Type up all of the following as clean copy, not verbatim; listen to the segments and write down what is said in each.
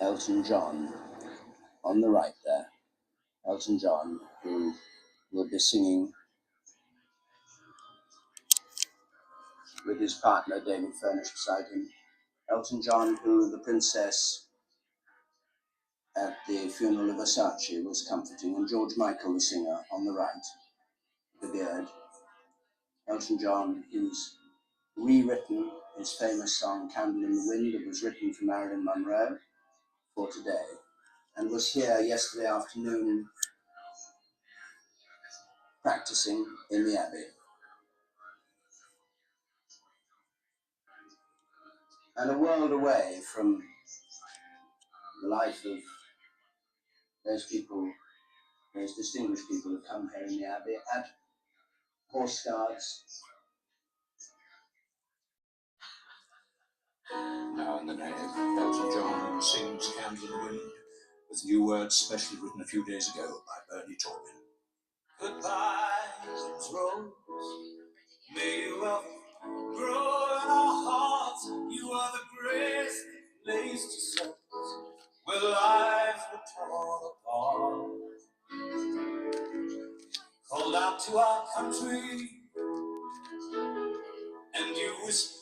Elton John on the right there. Elton John, who will be singing with his partner David Furnish beside him. Elton John, who the princess at the funeral of Versace was comforting, and George Michael, the singer, on the right, the beard. Elton John, who's rewritten his famous song Candle in the Wind, that was written for Marilyn Monroe for today, and was here yesterday afternoon practicing in the Abbey. And a world away from the life of those people, those distinguished people who come here in the Abbey at Horse Guards. Now in the nave, Elton John sings Candle in the Wind with new words specially written a few days ago by Bernie Taupin. Goodbye, Rose, may you ever grow in our hearts. You are the greatest place to set where lives were torn apart. Called out to our country, and you whispered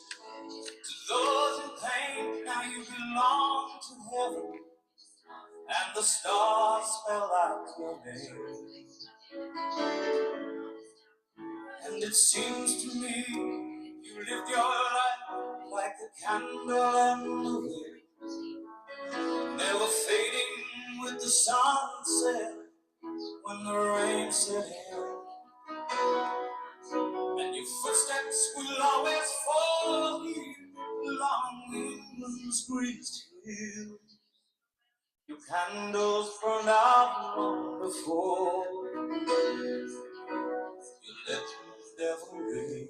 to those in pain, now you belong to heaven, and the stars spell out your name. And it seems to me you lived your life like a candle in the wind, never fading with the sunset when the rain set in. And your footsteps will always follow you along England's greenest hills. Your candles burned out long before your legend ever read.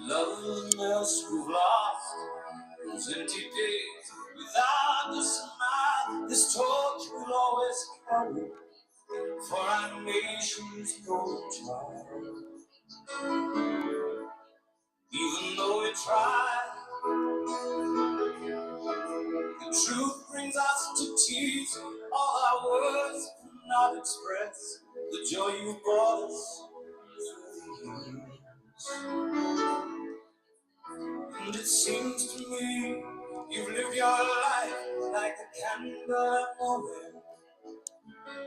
Nothing else we've lost, those empty days without the smile. This torch will always carry for our nation's golden child. Even though we try, the truth brings us to tears. All our words cannot express the joy you brought us through the years. And it seems to me you've lived your life like a candle in the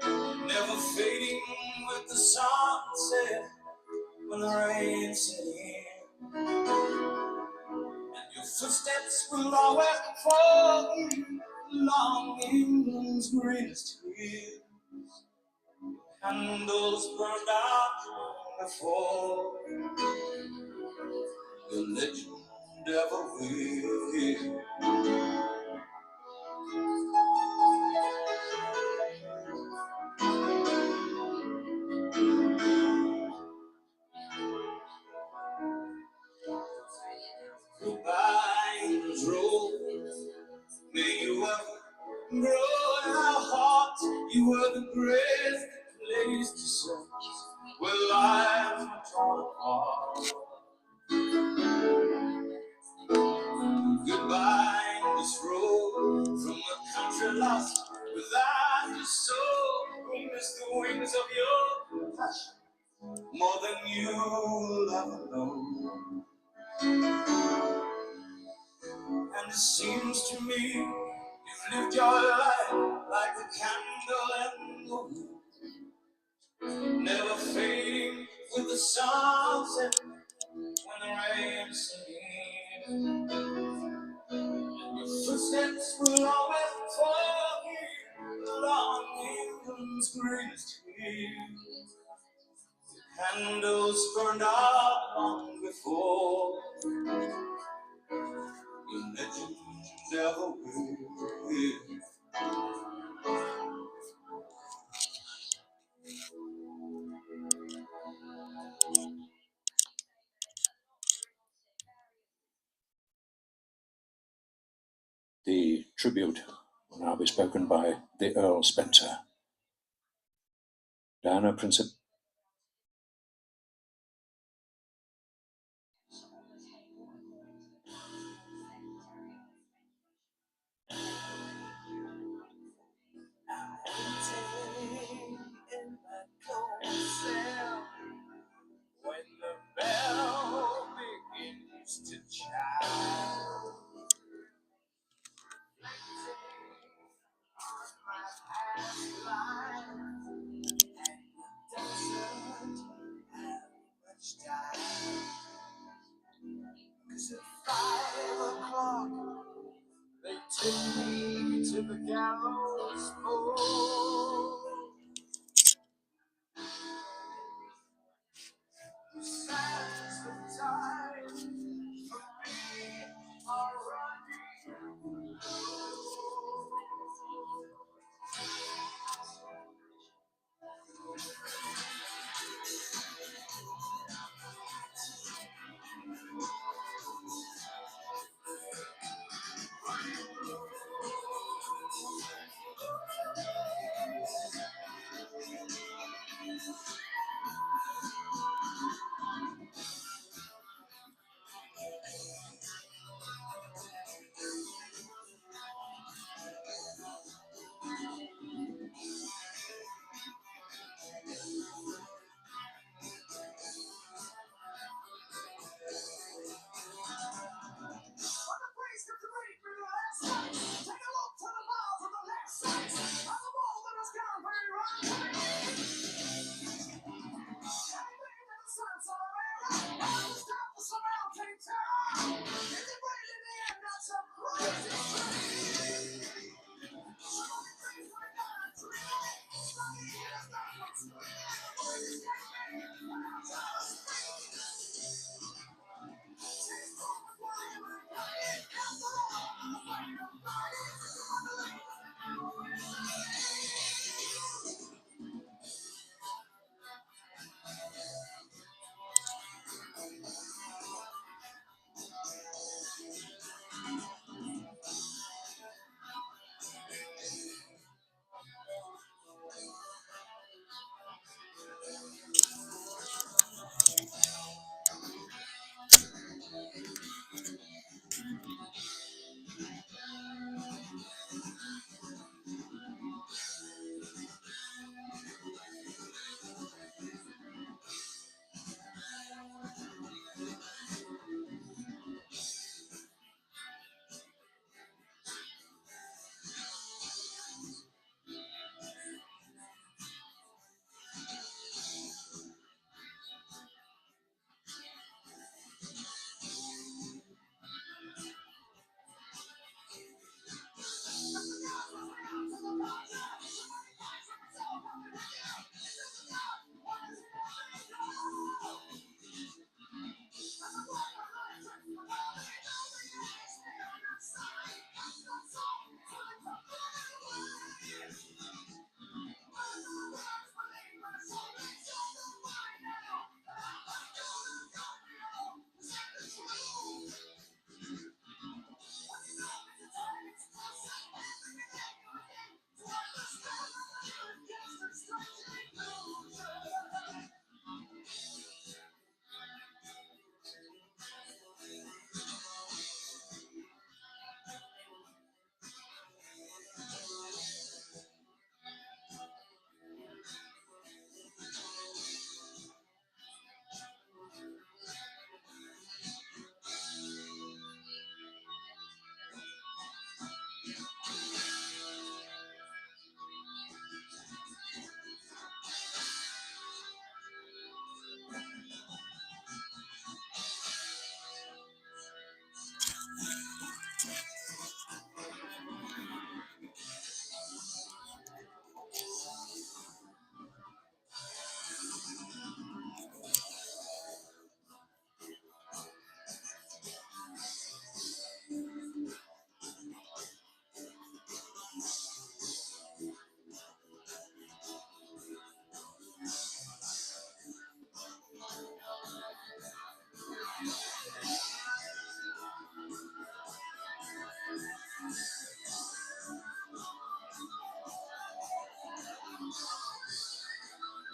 wind, never fading with the sunset when the rain set in. And your footsteps will always follow you along England's greenest hills. Candles burned out long before your legend ever will. Goodbye, Rose, may you ever grow in our hearts. You were the greatest place to search where lives were torn apart. Goodbye, this road from a country lost without your soul. We miss the wings of your passion more than you'll ever know. And it seems to me you've lived your life like a candle in the wind, never fading with the sunset when the rain set in. And your footsteps will always follow you along England's greenest hills. Candles burned out long before your legend never will. The tribute Now be spoken by the Earl Spencer. Diana, Principal. When the bell begins to chime, on my past life, and it doesn't have much time. 'Cause at 5 o'clock they take me to the gallows pole. The sands of time for me are running low.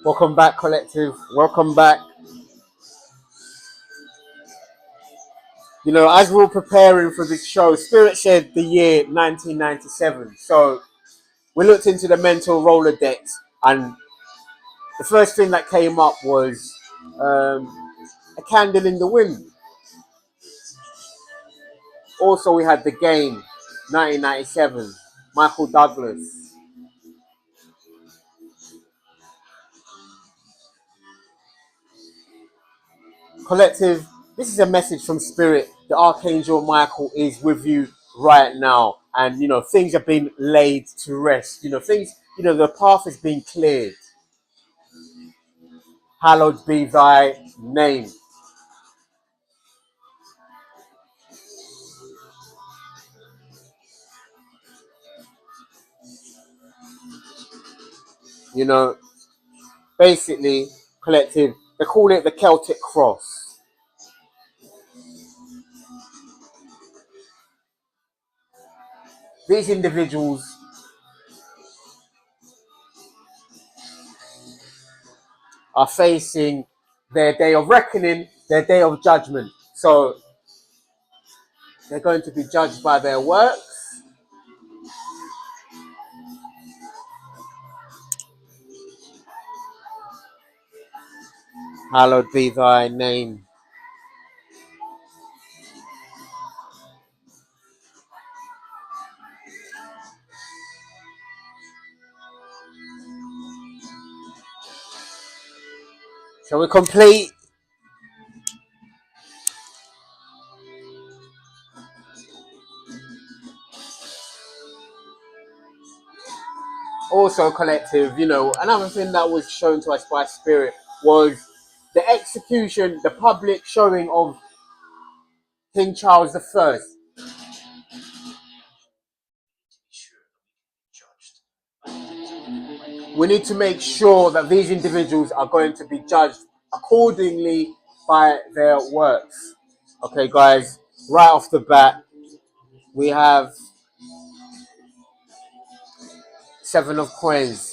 Welcome back, collective. Welcome back. You know, as we were preparing for this show, Spirit said the year 1997. So we looked into the mental Rolodex, and the first thing that came up was a candle in the wind. Also, we had The Game, 1997, Michael Douglas. Collective, this is a message from Spirit. The Archangel Michael is with you right now. And, you know, things have been laid to rest. You know, the path has been cleared. Hallowed be thy name. You know, basically, collective, they call it the Celtic cross. These individuals are facing their day of reckoning, their day of judgment. So they're going to be judged by their works. Hallowed be thy name. Shall we complete? Also, collective, you know, another thing that was shown to us by Spirit was the execution, the public showing of King Charles I. We need to make sure that these individuals are going to be judged accordingly by their works. Okay, guys, right off the bat, we have 7 of coins.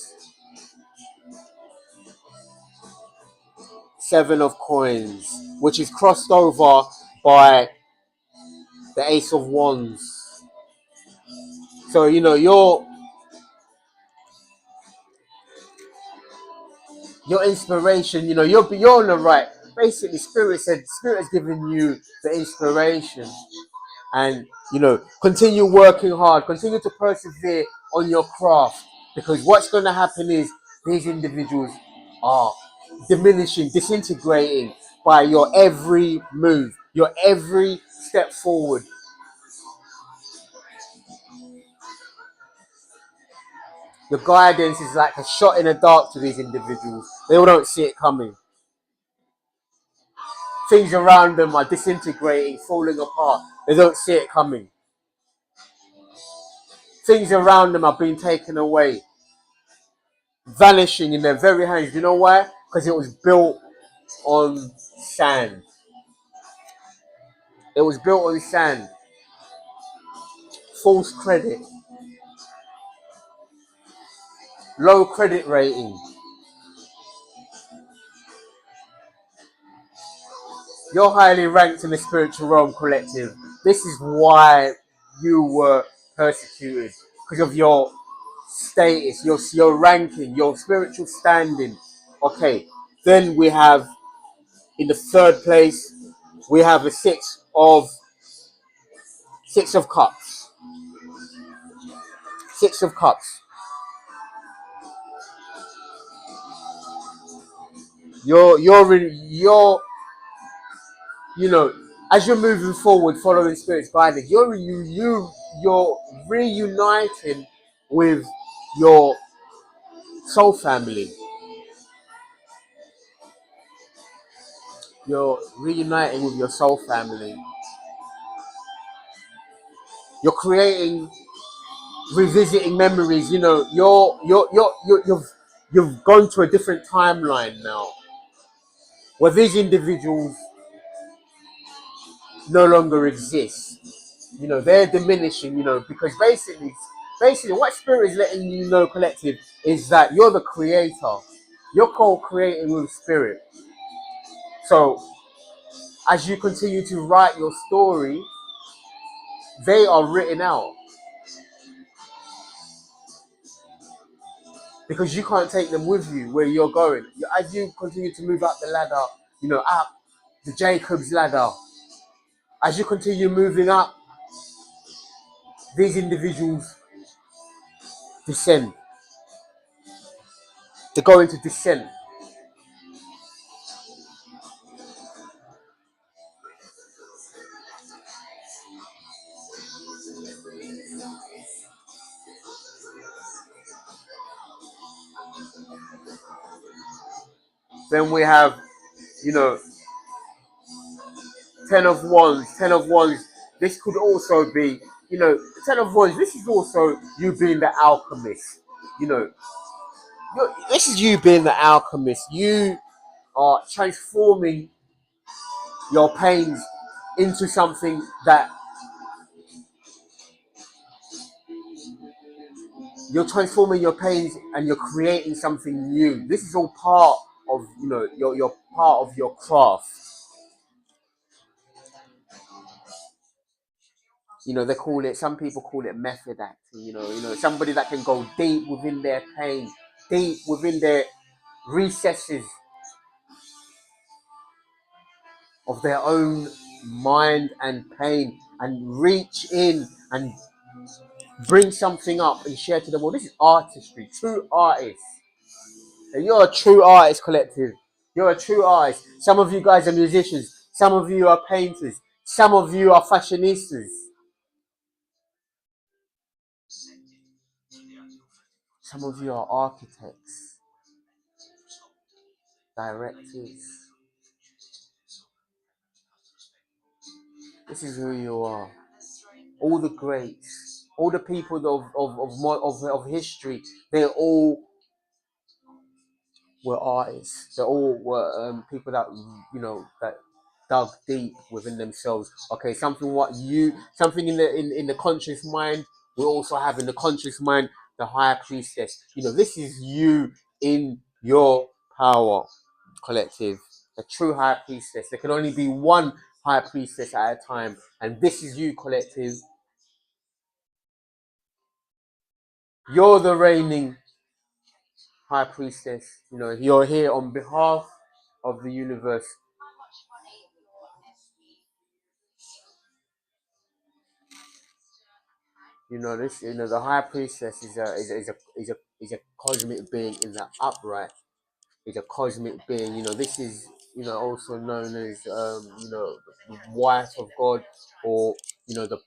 7 of coins, which is crossed over by the Ace of Wands. So, you know, your inspiration, you know, you're on the right. Basically, Spirit has given you the inspiration. And, you know, continue working hard, continue to persevere on your craft. Because what's going to happen is these individuals are diminishing, disintegrating by your every move, your every step forward. The guidance is like a shot in the dark to these individuals. They all don't see it coming. Things around them are disintegrating, falling apart. They don't see it coming. Things around them are being taken away, vanishing in their very hands. You know why? Because it was built on sand. It was built on sand. False credit. Low credit rating. You're highly ranked in the spiritual realm, collective. This is why you were persecuted. Because of your status, your ranking, your spiritual standing. Okay. Then we have, in the 3rd place, we have a 6 of cups. 6 of cups. You're you know, as you're moving forward, following Spirit's guidance, you're reuniting with your soul family. You're reuniting with your soul family. You're creating, revisiting memories. You know, you've gone to a different timeline now, where these individuals no longer exist. You know, they're diminishing, you know, because basically what Spirit is letting you know, collective, is that you're the creator. You're co-creating with spirit. So as you continue to write your story, they are written out. Because you can't take them with you where you're going. As you continue to move up the ladder, up the Jacob's ladder, as you continue moving up, these individuals descend. They're going to descend. Then we have, 10 of Wands. 10 of Wands. This could also be, 10 of Wands. This is also you being the alchemist. This is you being the alchemist. You are transforming your pains into something that you're transforming your pains and you're creating something new. This is all part of your part of your craft. They call it. Some people call it method acting. Somebody that can go deep within their pain, deep within their recesses of their own mind and pain, and reach in and bring something up and share to them. Well, this is artistry, true artists. And you're a true artist, collective. You're a true artist. Some of you guys are musicians. Some of you are painters. Some of you are fashionistas. Some of you are architects, directors. This is who you are. All the greats, all the people of history, they all were artists. They all were people that that dug deep within themselves. Okay, something in the conscious mind. We also have in the conscious mind the higher priestess. This is you in your power, collective. A true high priestess. There can only be one high priestess at a time, and this is you, collective. You're the reigning high priestess. You're here on behalf of the universe. The high priestess is a cosmic being in the upright. Is a cosmic being. This is also known as the wife of God, or the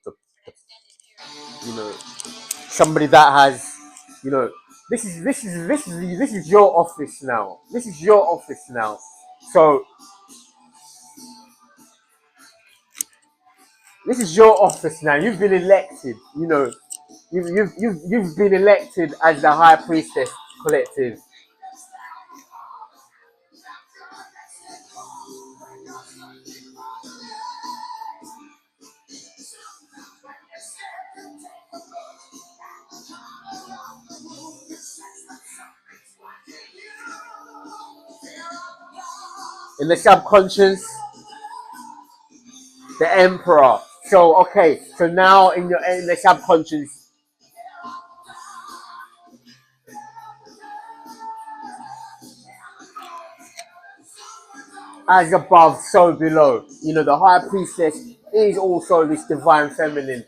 somebody that has this is your office now. This is your office now. So this is your office now. You've been elected. You've been elected as the high priestess, collective. In the subconscious, the emperor. So okay, so now in the subconscious, as above, so below. The high priestess is also this divine feminine.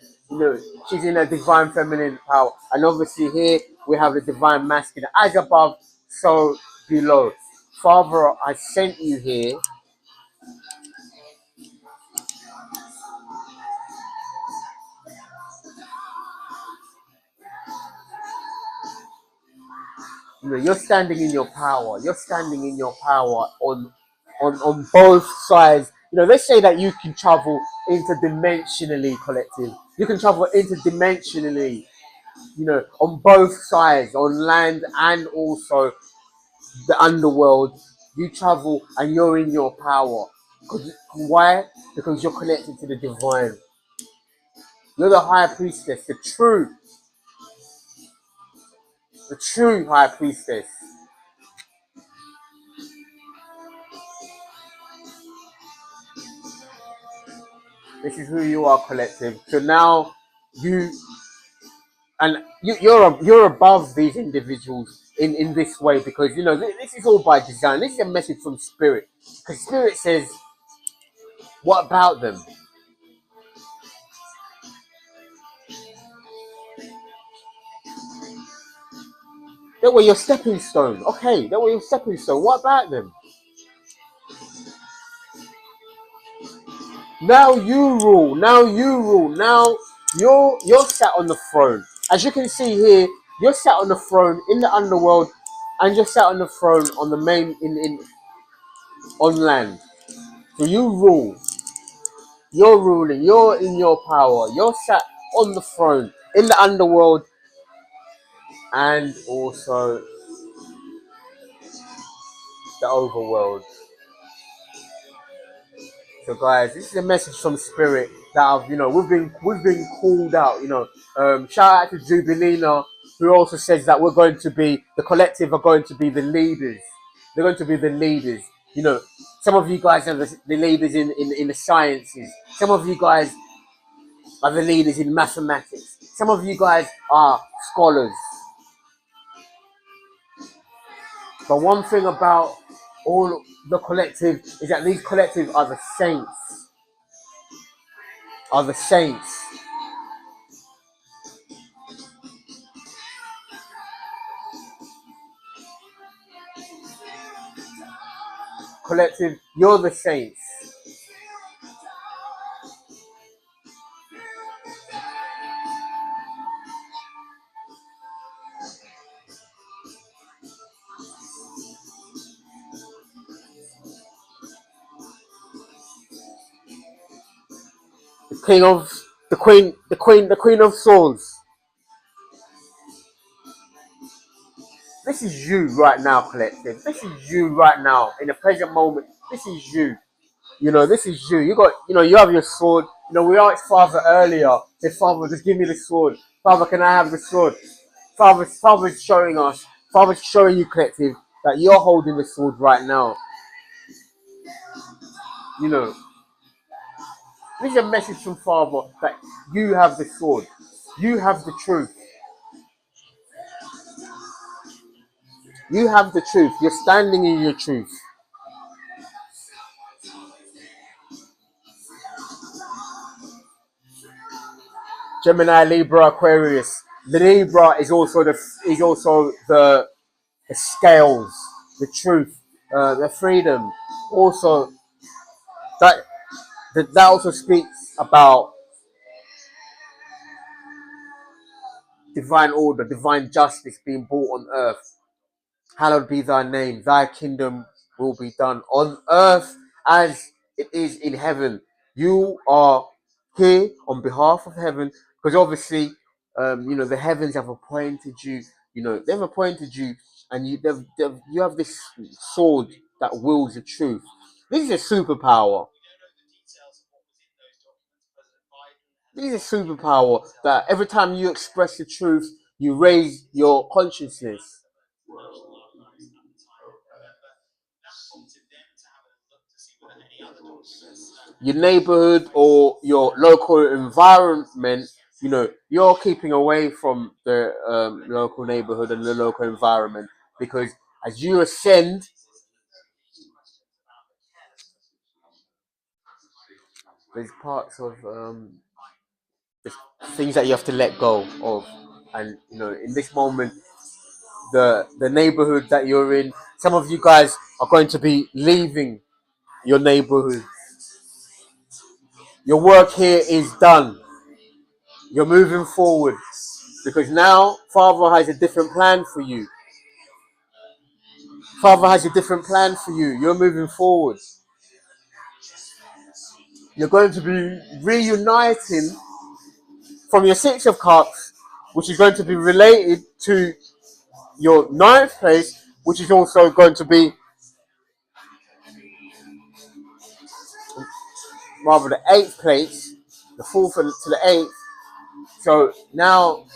She's in a divine feminine power, and obviously here we have the divine masculine. As above, so below. Father, I sent you here. You're standing in your power. You're standing in your power on both sides. They say that you can travel interdimensionally, collective. You can travel interdimensionally, on both sides, on land and also the underworld. You travel and you're in your power. Why? Because you're connected to the divine. You're the high priestess, the true high priestess. This is who you are, collective. So now you you're above these individuals in this way, because you know this is all by design. This is a message from spirit, because spirit says, what about them? They were your stepping stone. Okay, they were your stepping stone. What about them? Now you rule. Now you rule. Now you're sat on the throne. As you can see here, you're sat on the throne in the underworld, and you're sat on the throne on the main in on land. So you rule. You're ruling. You're in your power. You're sat on the throne in the underworld, and also the overworld. So guys, this is a message from spirit that we've been called out. Shout out to Jubilina, who also says that we're going to be the collective are going to be the leaders. They're going to be the leaders. You know, some of you guys are the leaders in the sciences. Some of you guys are the leaders in mathematics. Some of you guys are scholars. But one thing about all the collective is that these collectives are the saints. Are the saints. Collective, you're the saints. The king of the queen of swords. This is you right now, collective. This is you right now in the present moment. This is you. This is you. You have your sword. We asked Father earlier. Said, Father, just give me the sword. Father, can I have the sword? Father's showing us. Father's showing you, collective, that you're holding the sword right now. This is a message from Father that you have the sword. You have the truth. You have the truth. You're standing in your truth. Gemini, Libra, Aquarius. The Libra is also the scales, the truth, the freedom. Also, that also speaks about divine order, divine justice being brought on earth. Hallowed be thy name. Thy kingdom will be done on earth as it is in heaven. You are here on behalf of heaven, because obviously, the heavens have appointed you. They've appointed you, and you have this sword that wills the truth. This is a superpower. This is a superpower that every time you express the truth, you raise your consciousness. Your neighborhood or your local environment, you're keeping away from the local neighborhood and the local environment, because as you ascend, there's parts of there's things that you have to let go of. And in this moment, the neighborhood that you're in, some of you guys are going to be leaving your neighborhood. Your work here is done. You're moving forward, because now Father has a different plan for you. Father has a different plan for you. You're moving forward. You're going to be reuniting from your Six of Cups, which is going to be related to your ninth place, which is also going to be rather the eighth place, the fourth to the eighth. So now,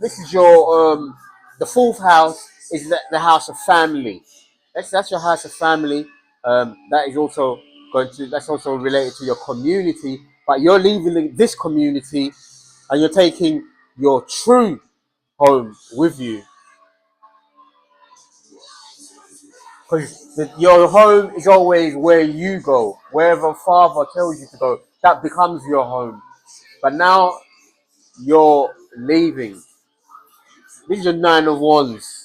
this is your the fourth house is the house of family. That's your house of family. That is also That's also related to your community, but you're leaving this community and you're taking your true home with you. Because your home is always where you go. Wherever Father tells you to go, that becomes your home. But now you're leaving. This is a 9 of Wands.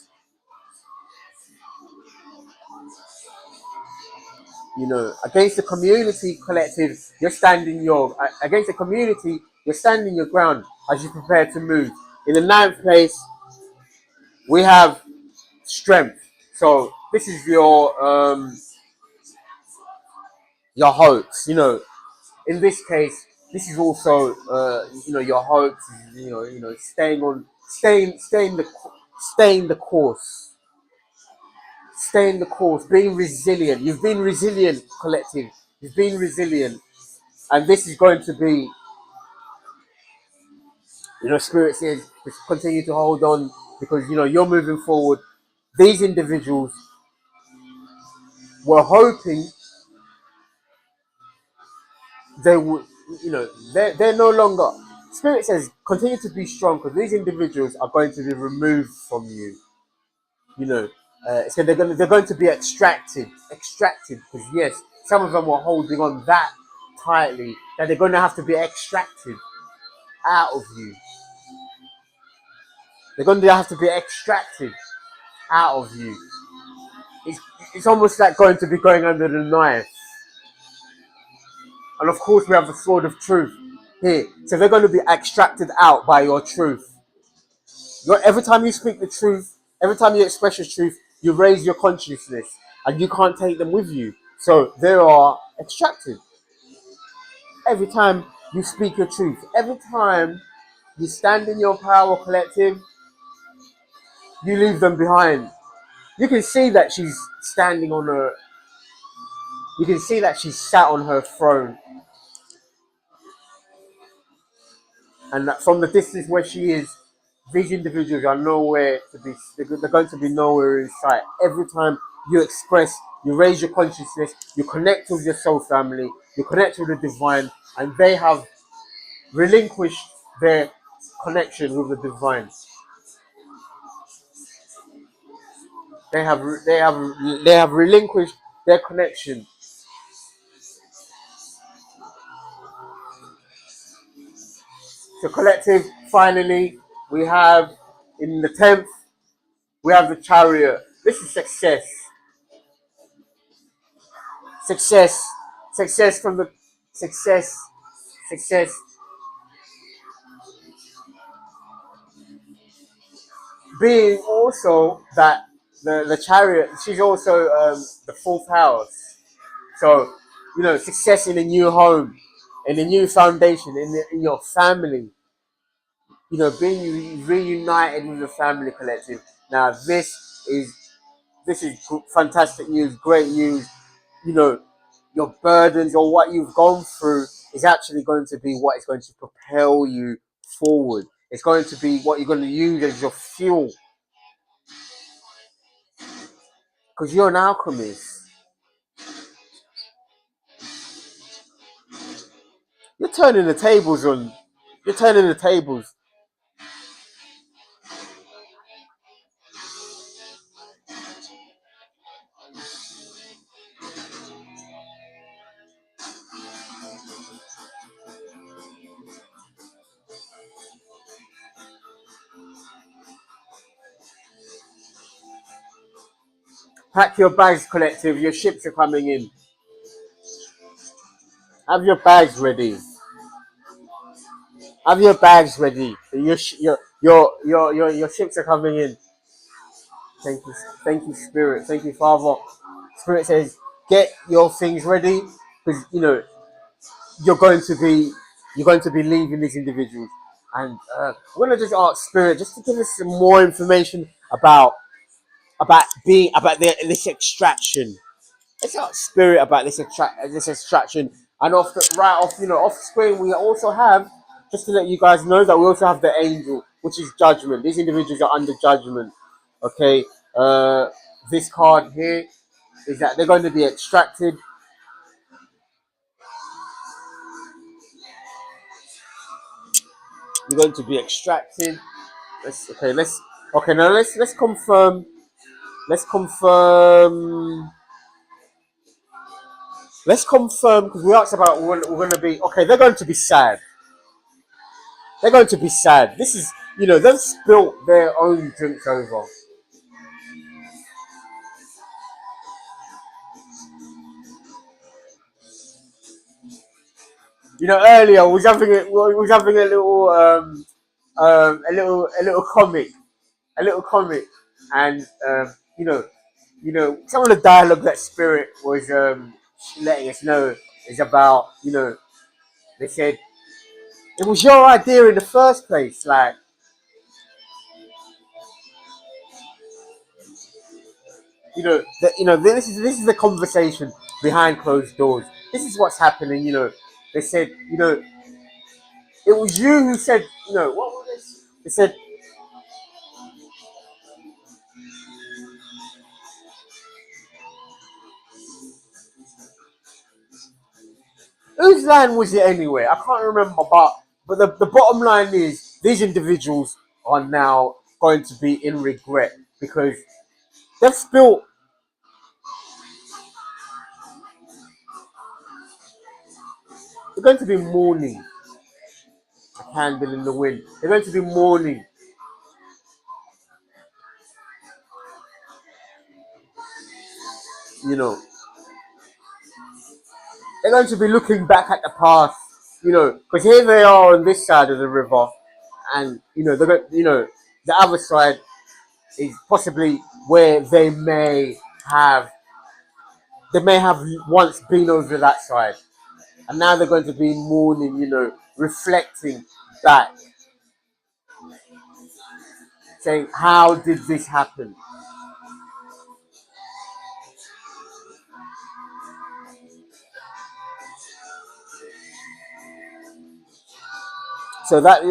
You know, against the community collective, you're standing against the community, you're standing your ground as you prepare to move. In the 9th place, we have strength. So this is your hopes. You know, in this case, this is also your hopes. Staying the course. Staying the course, being resilient. You've been resilient, collective. You've been resilient, and this is going to be, Spirit says, just continue to hold on because you're moving forward. These individuals were hoping they would, they're no longer. Spirit says, continue to be strong because these individuals are going to be removed from you. So they're going to be extracted because yes, some of them were holding on that tightly that they're going to have to be extracted out of you. They're going to have to be extracted out of you. It's almost like going to be going under the knife. And of course, we have the sword of truth here. So they're going to be extracted out by your truth. Every time you speak the truth, every time you express your truth, you raise your consciousness and you can't take them with you. So they are extracted. Every time you speak your truth, every time you stand in your power, collective, you leave them behind. You can see that she's standing on her, you can see that she's sat on her throne. And that from the distance where she is, these individuals are nowhere to be, they're going to be nowhere in sight. Every time you express, you raise your consciousness, you connect with your soul family, you connect with the divine, and they have relinquished their connection with the divine. They have relinquished their connection. So collective, finally, we have in the 10th, we have the Chariot. This is success. Success from the success being also that the Chariot, she's also the 4th house. So success in a new home, in a new foundation, in your family, being reunited with the family collective. Now this is fantastic news, great news. Your burdens or what you've gone through is actually going to be what is going to propel you forward. It's going to be what you're going to use as your fuel. Because you're an alchemist. You're turning the tables on. You're turning the tables. Pack your bags, collective. Your ships are coming in. Have your bags ready. Have your bags ready. Your ships are coming in. Thank you, Spirit. Thank you, Father. Spirit says, get your things ready because you're going to be leaving these individuals. And I'm gonna just ask Spirit just to give us some more information about this extraction. Let's ask Spirit about this extraction. And off screen, we also have, just to let you guys know, that we also have the angel, which is judgment. These individuals are under judgment. Okay, this card here is that they're going to be extracted. You're going to be extracted. Let's confirm. Let's confirm. Let's confirm because we asked about we're going to be okay. They're going to be sad. They're going to be sad. This is, they've spilt their own drinks over. Earlier we was having a little comic, and some of the dialogue that Spirit was letting us know is about, they said it was your idea in the first place, like, this is the conversation behind closed doors. This is what's happening. They said, it was you who said, what was this? They said, whose line was it anyway? I can't remember, but the bottom line is these individuals are now going to be in regret because they've spilt. They're going to be mourning a candle in the wind. They're going to be mourning. They're going to be looking back at the past. Because here they are on this side of the river, and they're going, the other side is possibly where have they may have once been over that side, and now they're going to be mourning, reflecting back, saying, how did this happen? So that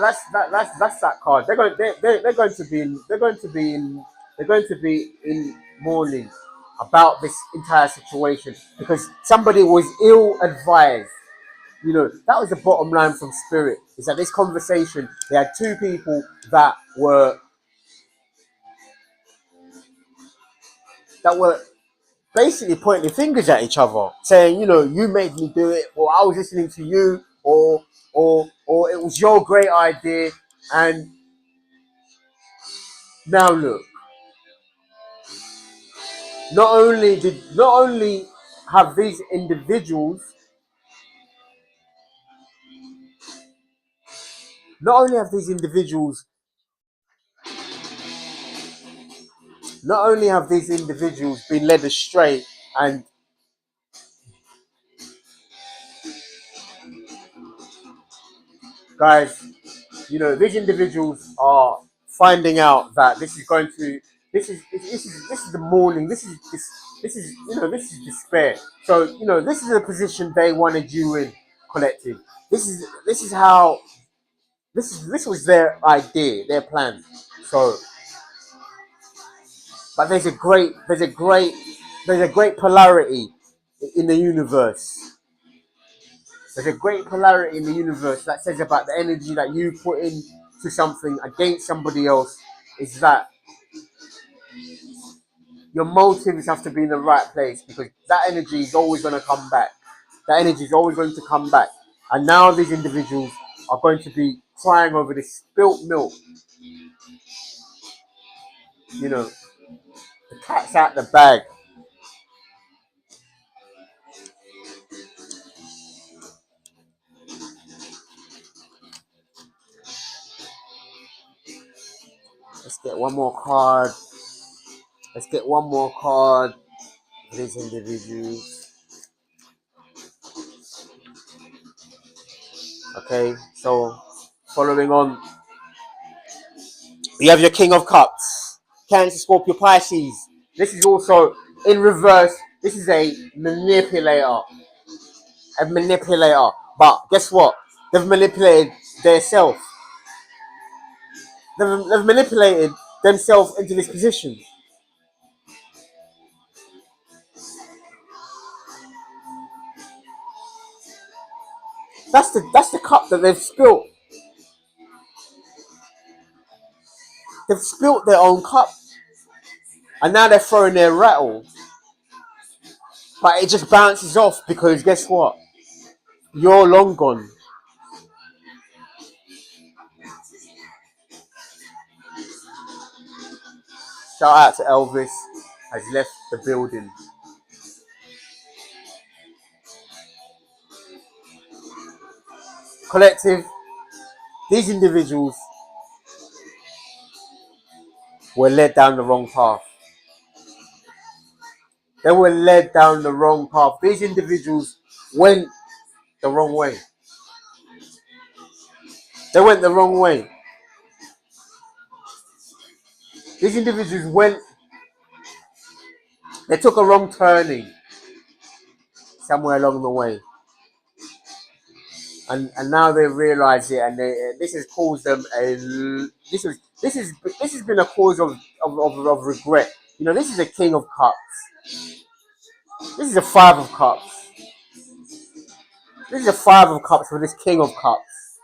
that's that card. They're going to be in mourning about this entire situation because somebody was ill advised. That was the bottom line from Spirit. Is that this conversation? They had two people that were basically pointing fingers at each other, saying, you made me do it, or I was listening to you, or it was your great idea, and now look. Not only have these individuals, not only have these individuals, not only have these individuals been led astray, and guys, these individuals are finding out that this is the mourning. This is despair. So this is the position they wanted you in, collective. This was their idea, their plan. So, but there's a great polarity in the universe. There's a great polarity in the universe that says about the energy that you put into something against somebody else is that your motives have to be in the right place because that energy is always going to come back. That energy is always going to come back. And now these individuals are going to be crying over this spilt milk. The cat's out the bag. Let's get one more card. For these individuals. Okay, so following on, you have your King of Cups, Cancer, Scorpio, Pisces. This is also in reverse. This is a manipulator. But guess what? They've manipulated themselves. They've manipulated themselves into this position. That's the cup that they've spilled. They've spilt their own cup. And now they're throwing their rattle. But it just bounces off because guess what? You're long gone. Shout out to Elvis, has left the building. Collective, these individuals were led down the wrong path. They were led down the wrong path. These individuals went the wrong way. They went the wrong way. These individuals they took a wrong turning somewhere along the way. And now they realise it, and this has caused them this has been a cause of regret. You know, this is a king of cups. This is a five of cups. This is a five of cups for this king of cups.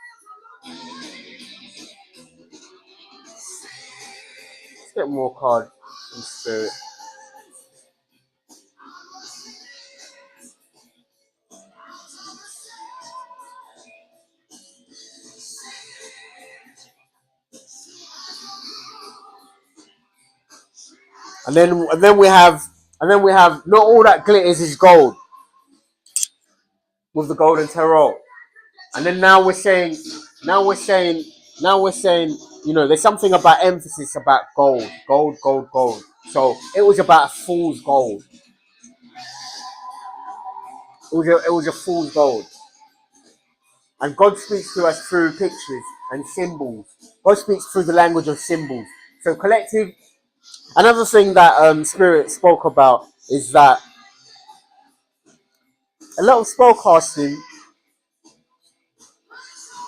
Let's get more cards in spirit. And then we have not all that glitters is gold with the golden tarot. And then now we're saying, you know, there's something about emphasis about gold. So it was about fool's gold. It was a fool's gold. And God speaks to us through pictures and symbols. God speaks through the language of symbols. So collective, another thing that Spirit spoke about is that a lot of spellcasting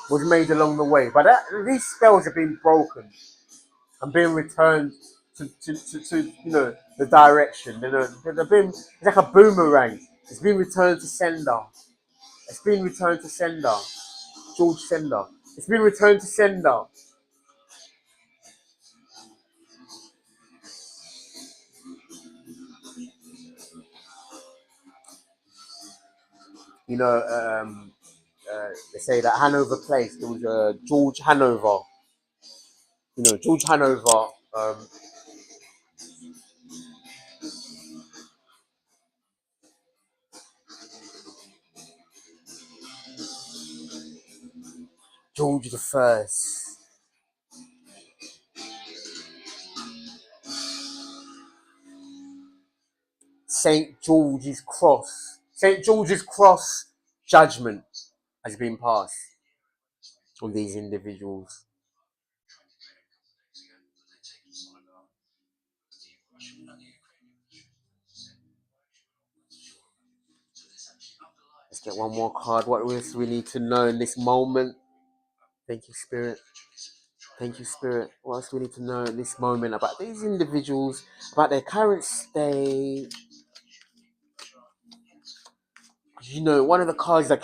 was made along the way. But these spells have been broken and being returned to you know, the direction. You know, it's like a boomerang. It's been returned to sender. It's been returned to sender. George Sender. It's been returned to sender. You know, they say that Hanover Place, there was a George Hanover. You know, George Hanover. George the First. St. George's Cross. St. George's Cross judgment has been passed on these individuals. Let's get one more card. What else we need to know in this moment? Thank you, Spirit. Thank you, Spirit. What else do we need to know in this moment about these individuals, about their current state? You know, one of the cards that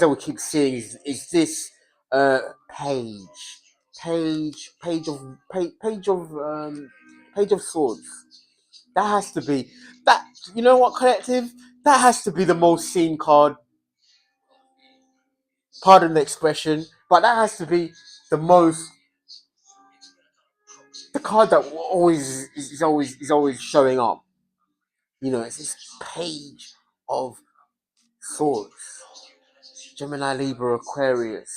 we keep seeing is this page, page of swords. That has to be that. You know what, collective? That has to be the most seen card. Pardon the expression, but that has to be the card that is always showing up. You know, it's this page of swords. Gemini, Libra, Aquarius.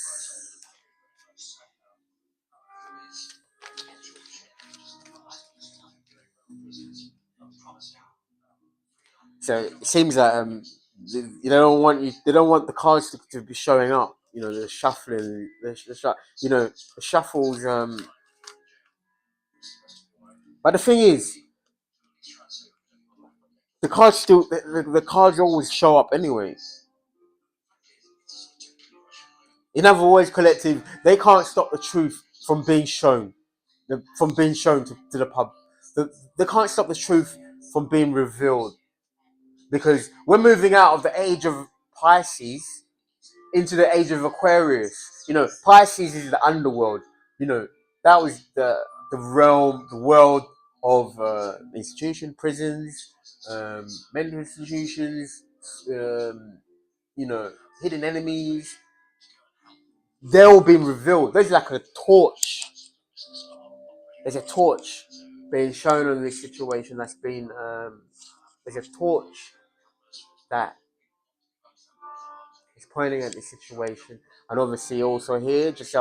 So it seems that they don't want the cards to be showing up. You know, the shuffling, you know, the shuffles. But the thing is, the cards always show up anyway. In other words, collective, they can't stop the truth from being shown, to the pub. They can't stop the truth from being revealed, because we're moving out of the age of Pisces into the age of Aquarius. You know, Pisces is the underworld. You know, that was the realm, the world of institution, prisons, mental institutions, you know, hidden enemies. They're all being revealed. There's like a torch. There's a torch being shown on this situation that's been. There's a torch that is pointing at this situation, and obviously also here, just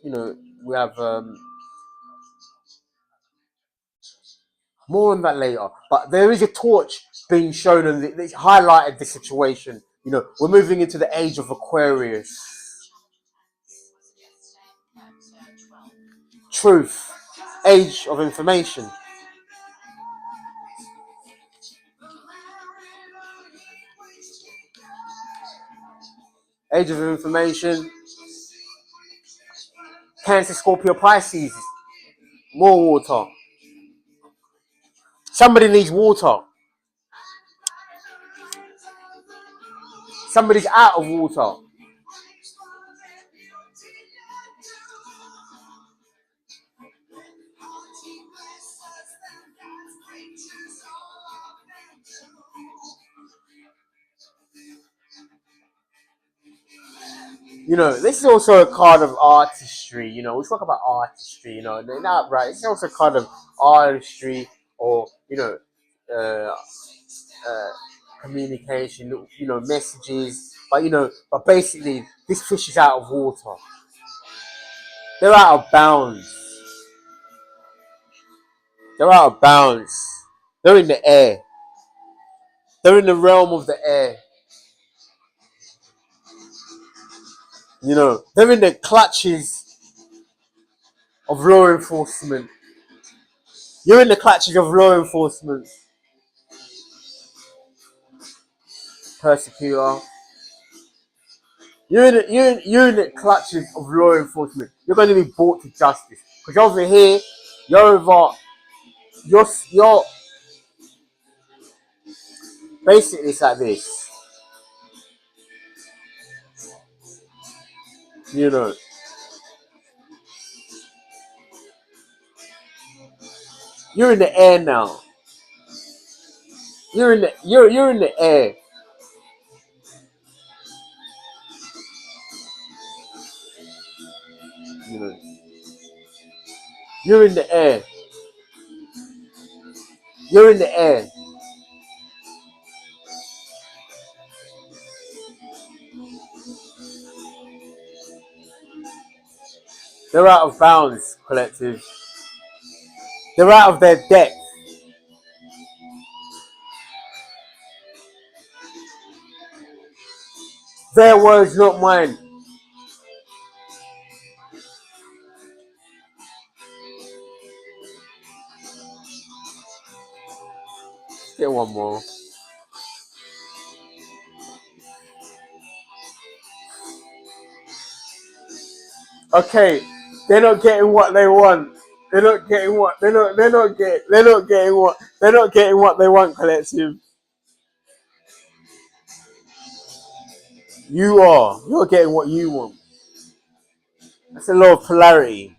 you know, we have more on that later. But there is a torch being shown, and it's highlighted the situation. You know, we're moving into the age of Aquarius. Truth, age of information. Age of information. Cancer, Scorpio, Pisces. More water. Somebody needs water. Somebody's out of water. You know, this is also a card of artistry. You know, we talk about artistry. You know, not right. It's also a card of artistry, or you know, uh, uh, communication. You know, messages. But you know, but basically, this fish is out of water. They're out of bounds. They're out of bounds. They're in the air. They're in the realm of the air. You know, they're in the clutches of law enforcement. You're in the clutches of law enforcement, persecutor. You're in the clutches of law enforcement. You're going to be brought to justice. Because over here, you're basically it's like this. You know, you're in the air now. You're in the air. You know, you're in the air. You're in the air. They're out of bounds, collective. They're out of their depth. Their words, not mine. Get one more. Okay, they're not getting what they want. They're not getting what they want, collective. You're getting what you want. That's a law of polarity.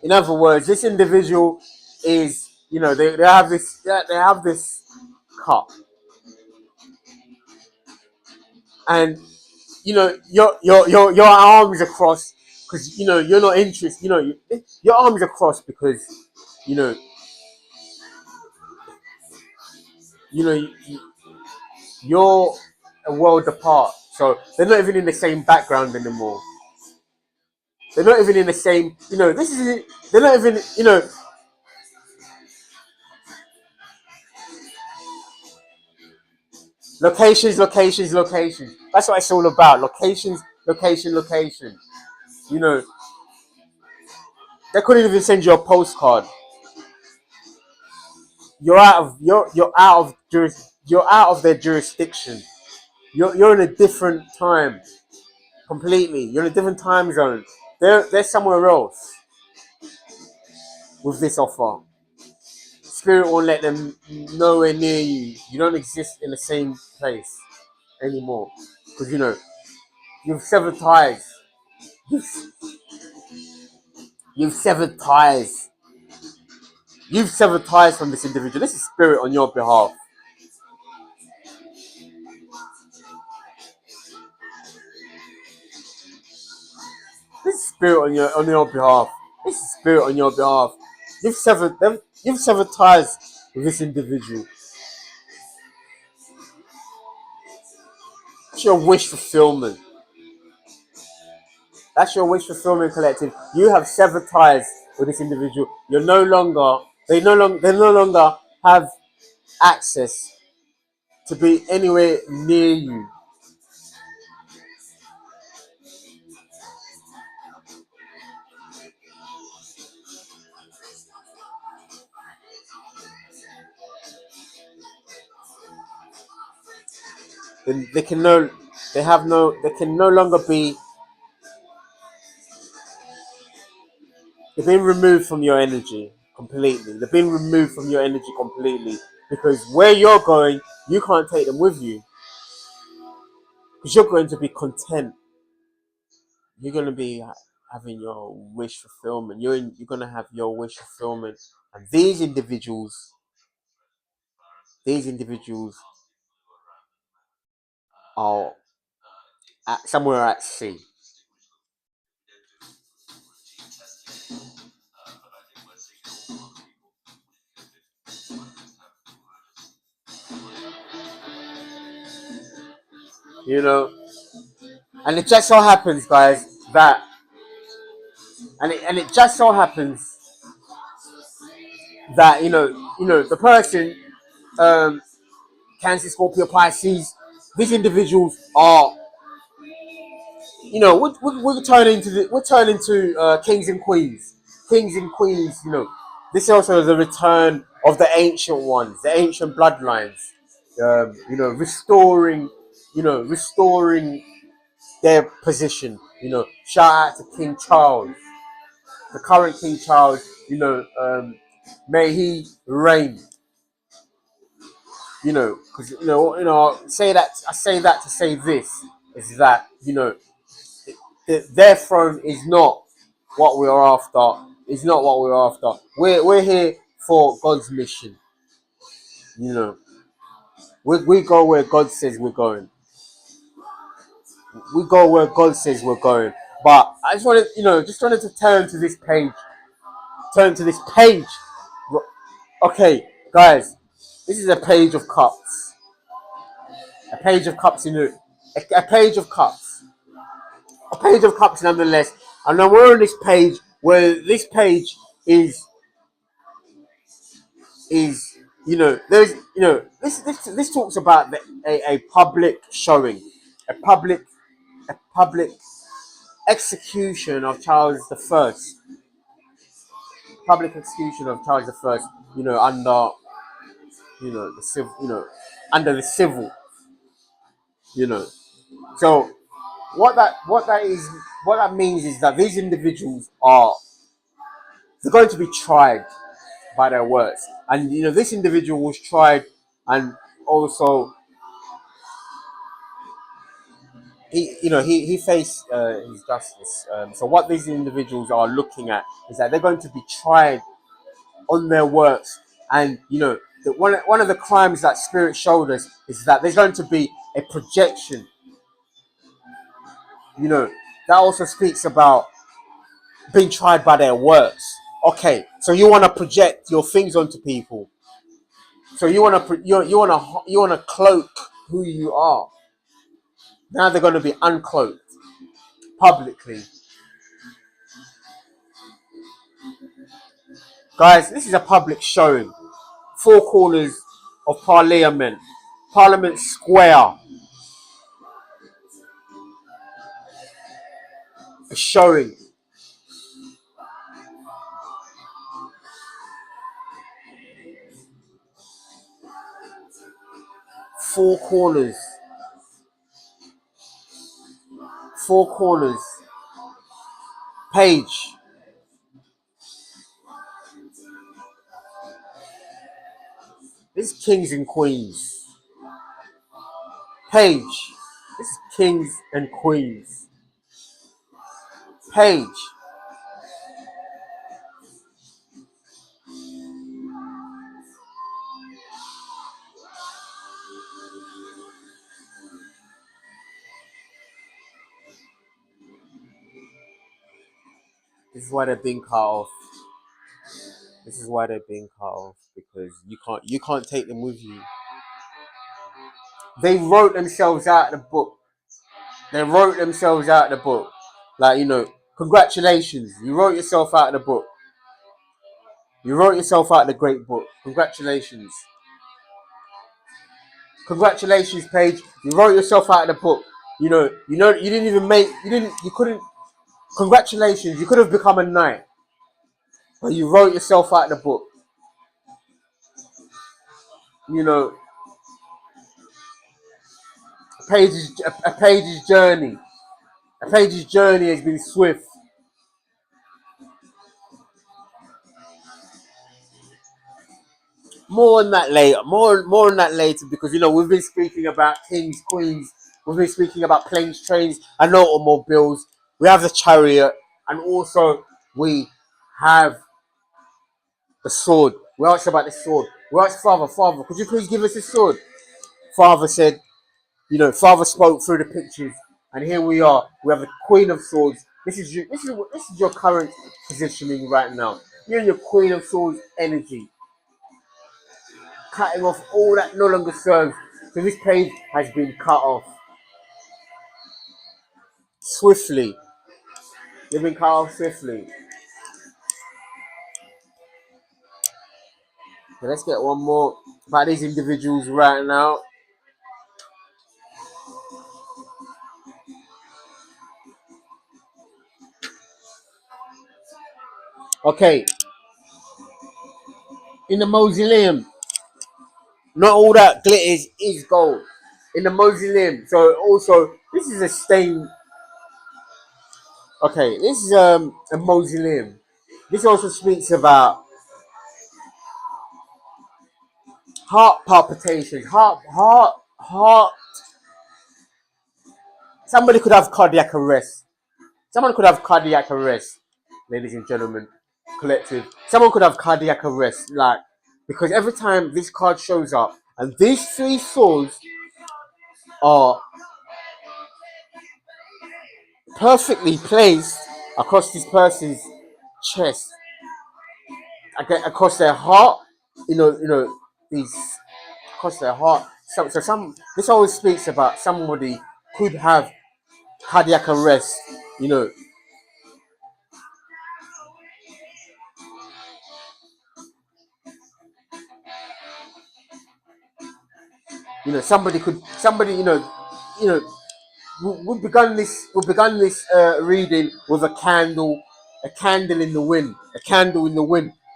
In other words, this individual is, you know, they have this cup, and you know your arms across because you know you're not interested. You know your arms across because you know you know you're a world apart. So they're not even in the same background anymore. They're not even in the same. You know this is. They're not even. You know. Locations, locations, locations. That's what it's all about. Locations, location, location. You know, they couldn't even send you a postcard. You're out of their jurisdiction. You're in a different time completely. You're in a different time zone. They're somewhere else. with this offer. Spirit won't let them nowhere near you. You don't exist in the same place anymore. Because, you've severed ties. You've, you've severed ties. You've severed ties from this individual. This is spirit on your behalf. This is spirit on your behalf. This is spirit on your behalf. You've severed them. You've severed ties with this individual. It's your wish fulfillment. That's your wish fulfillment collective. You have severed ties with this individual. You're no longer. They no longer have access to be anywhere near you. They can no. They have no. They can no longer be. They've been removed from your energy completely. They've been removed from your energy completely because where you're going, you can't take them with you because you're going to be content. You're going to be having your wish fulfillment. You're going to have your wish fulfillment, and these individuals are somewhere at sea. And it just so happens, guys, that it just so happens that the person, um, Cancer, Scorpio, Pisces, these individuals are, we're turning to kings and queens, kings and queens. This also is a return of the ancient ones, the ancient bloodlines. Restoring their position. Shout out to King Charles, the current King Charles. May he reign. Because I say that to say this is that their throne is not what we are after. It's not what we're after. We're here for God's mission. We go where God says we're going. We go where God says we're going. But I just wanted to turn to this page. Turn to this page. Okay, guys, this is a page of cups. A page of cups a page of cups. A page of cups, nonetheless. And then we're on this page where this page is there's this talks about a public showing, a public execution of Charles the First, public execution of Charles the First. Under the civil, under the civil. So what that means is that these individuals they're going to be tried by their words, and this individual was tried, and also he faced his justice. So what these individuals are looking at is that they're going to be tried on their works, and one of the crimes that Spirit showed us is that there's going to be a projection. That also speaks about being tried by their works. Okay, so you want to project your things onto people. So you want to cloak who you are. Now they're going to be uncloaked publicly. Guys, this is a public showing. Four corners of Parliament. Parliament Square. A showing. Four corners. Four corners. Page. This is kings and queens. Page. This is kings and queens. Page. This is why they're being cut off. This is why they're being cut off, because you can't take them with you. They wrote themselves out of the book. They wrote themselves out of the book. Like, you know, congratulations. You wrote yourself out of the book. You wrote yourself out of the great book. Congratulations. Congratulations, Paige. You wrote yourself out of the book. You didn't even you couldn't, congratulations. You could have become a knight, but you wrote yourself out of the book. You know, a Paige's journey. A Paige's journey has been swift. More on that later. More on that later, because we've been speaking about kings, queens. We've been speaking about planes, trains, and automobiles. We have the chariot, and also we have the sword. We asked about the sword. We asked Father, could you please give us a sword? Father said, Father spoke through the pictures, and here we are. We have the Queen of Swords. This is your current positioning right now. You're in your Queen of Swords energy, cutting off all that no longer serves. So this page has been cut off swiftly. They've been cut off swiftly. So let's get one more about these individuals right now. Okay, in the mausoleum, not all that glitters is gold. In the mausoleum, so also this is a stain. Okay, this is a mausoleum. This also speaks about heart palpitations, heart. Somebody could have cardiac arrest. Someone could have cardiac arrest, ladies and gentlemen, collective. Someone could have cardiac arrest, because every time this card shows up, and these three swords are perfectly placed across this person's chest, across their heart, these across their heart. So this always speaks about somebody could have cardiac arrest. somebody. We've begun this reading with a candle in the wind,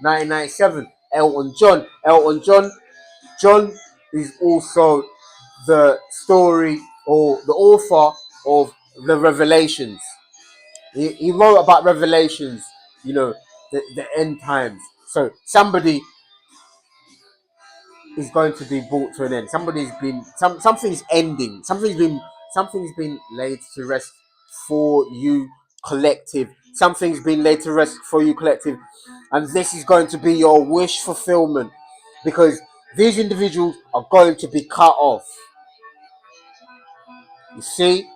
1997. John is also the story or the author of the Revelations. He wrote about Revelations, the end times. So somebody is going to be brought to an end. Something's ending. Something's been laid to rest for you, collective. Something's been laid to rest for you, collective, and this is going to be your wish fulfillment, because these individuals are going to be cut off. You see,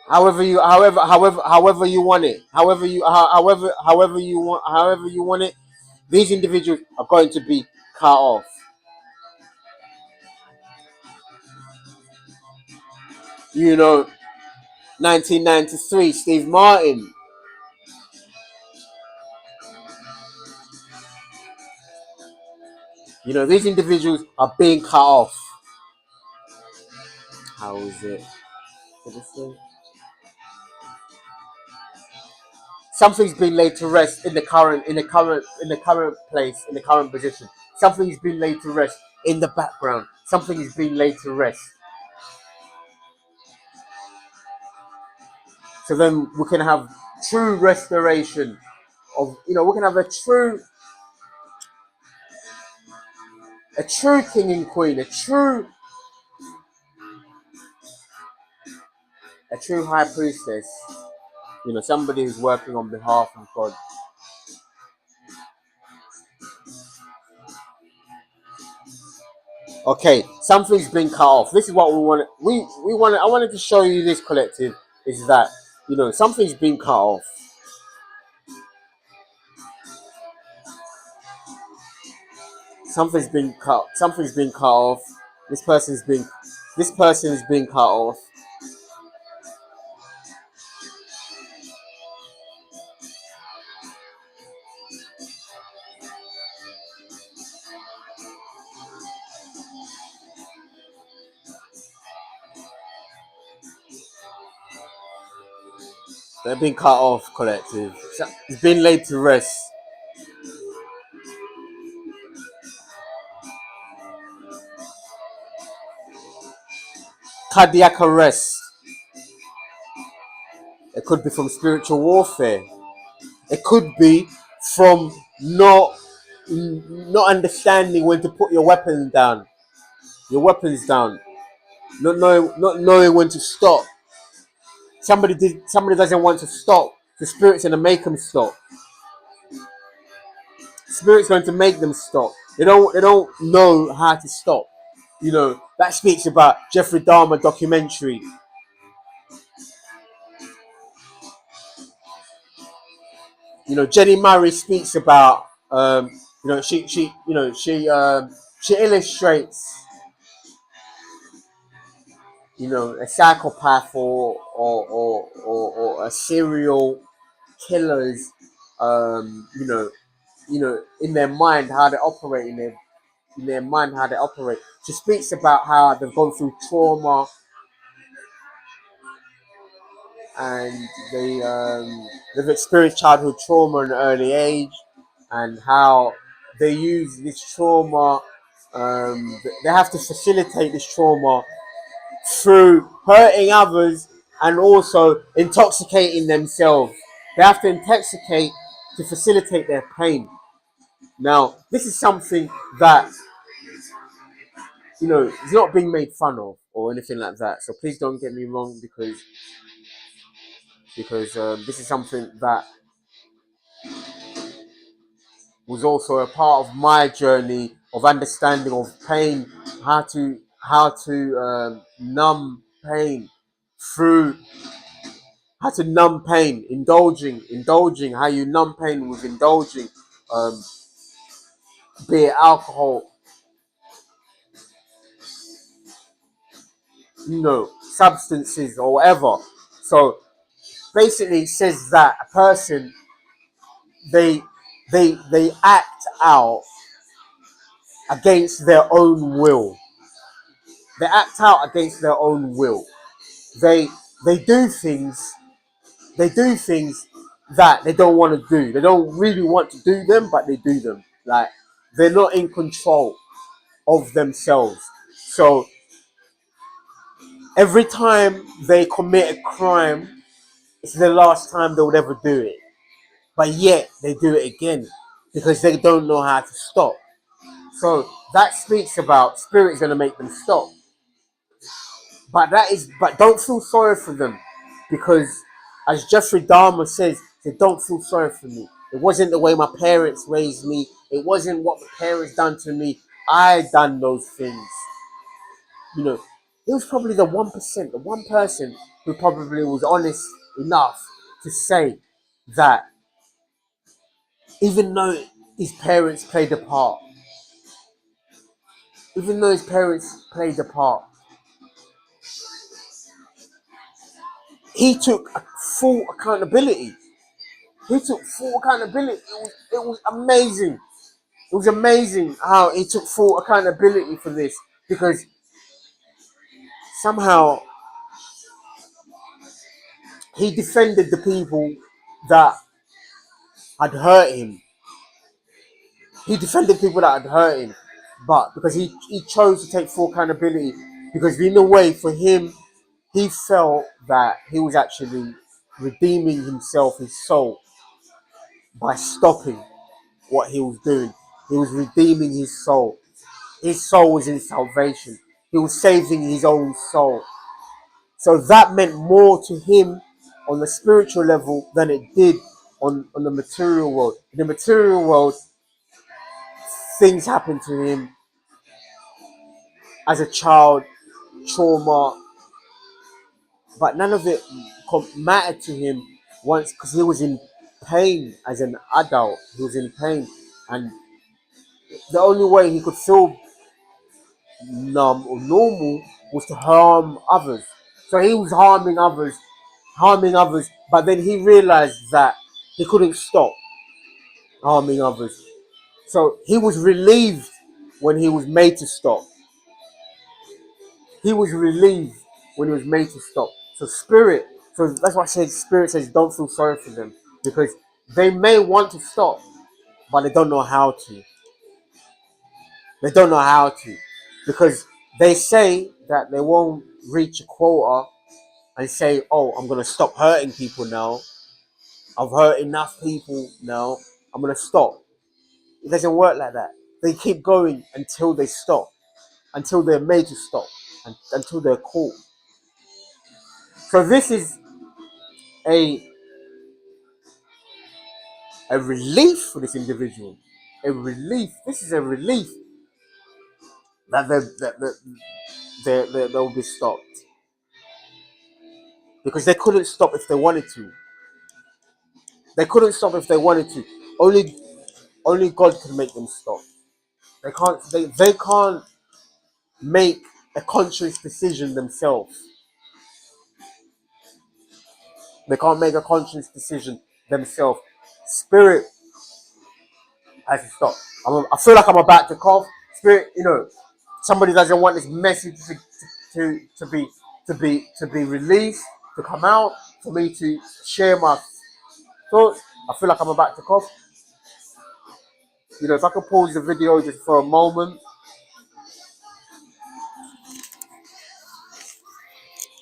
however you want it, however you want it, these individuals are going to be cut off. You know, 1993, Steve Martin. These individuals are being cut off. How is it? Something's been laid to rest in the current place, in the current position. Something's been laid to rest in the background. Something is being laid to rest. So then we can have true restoration of, we can have a true a true king and queen, a true high priestess, somebody who's working on behalf of God. Okay, something's been cut off. This is what we want. We want. I wanted to show you this, collective, is that something's been cut off. Something's been cut. Something's been cut off. This person has been cut off. They've been cut off, collective. It's been laid to rest. Cardiac arrest. It could be from spiritual warfare. It could be from not understanding when to put your weapons down. Not knowing when to stop. Somebody doesn't want to stop. The Spirit's gonna make them stop. Spirit's going to make them stop. They don't know how to stop. That speaks about Jeffrey Dahmer documentary. Jenny Murray speaks about she illustrates a psychopath or a serial killers in their mind how they operate in their mind how they operate. She speaks about how they've gone through trauma and they've experienced childhood trauma at an early age, and how they use this trauma. They have to facilitate this trauma through hurting others and also intoxicating themselves. They have to intoxicate to facilitate their pain. Now, this is something that is not being made fun of or anything like that. So please don't get me wrong, because this is something that was also a part of my journey of understanding of pain, how to numb pain through how to numb pain, indulging, how you numb pain with indulging, be it alcohol, substances or whatever. So basically it says that a person, they act out against their own will. They act out against their own will. They do things that they don't want to do. They don't really want to do them, but they do them. Like, they're not in control of themselves. So every time they commit a crime, it's the last time they would ever do it. But yet they do it again because they don't know how to stop. So that speaks about Spirit's going to make them stop. But don't feel sorry for them, because as Jeffrey Dahmer says, they don't feel sorry for me. It wasn't the way my parents raised me. It wasn't what my parents done to me. I done those things. It was probably the 1%, the one person who probably was honest enough to say that even though his parents played a part, he took full accountability. It was amazing. It was amazing how he took full accountability for this, because somehow he defended the people that had hurt him. But because he chose to take full accountability, because in a way for him, he felt that he was actually redeeming himself, his soul, by stopping what he was doing. He was redeeming his soul. his soul was in salvation. He was saving his own soul. So that meant more to him on the spiritual level than it did on the material world. In the material world, things happened to him as a child, trauma, but none of it mattered to him once, because he was in pain as an adult. He was in pain, and the only way he could feel numb or normal was to harm others. So he was harming others, but then he realized that he couldn't stop harming others. So he was relieved when he was made to stop. He was relieved when he was made to stop. So that's why I said spirit says don't feel sorry for them, because they may want to stop, but they don't know how to. They don't know how to, because they say that they won't reach a quota and say, "Oh, I'm gonna stop hurting people now. I've hurt enough people now. I'm gonna stop." It doesn't work like that. They keep going until they stop, until they're made to stop, and until they're caught. So this is a a relief for this individual. A relief. This is a relief that they'll be stopped, because they couldn't stop if they wanted to. They couldn't stop if they wanted to. Only God can make them stop. They can't make a conscious decision themselves. They can't make a conscious decision themselves. Spirit has to stop. I feel like I'm about to cough. Spirit, somebody doesn't want this message to be released, to come out, for me to share my thoughts. I feel like I'm about to cough. If I could pause the video just for a moment,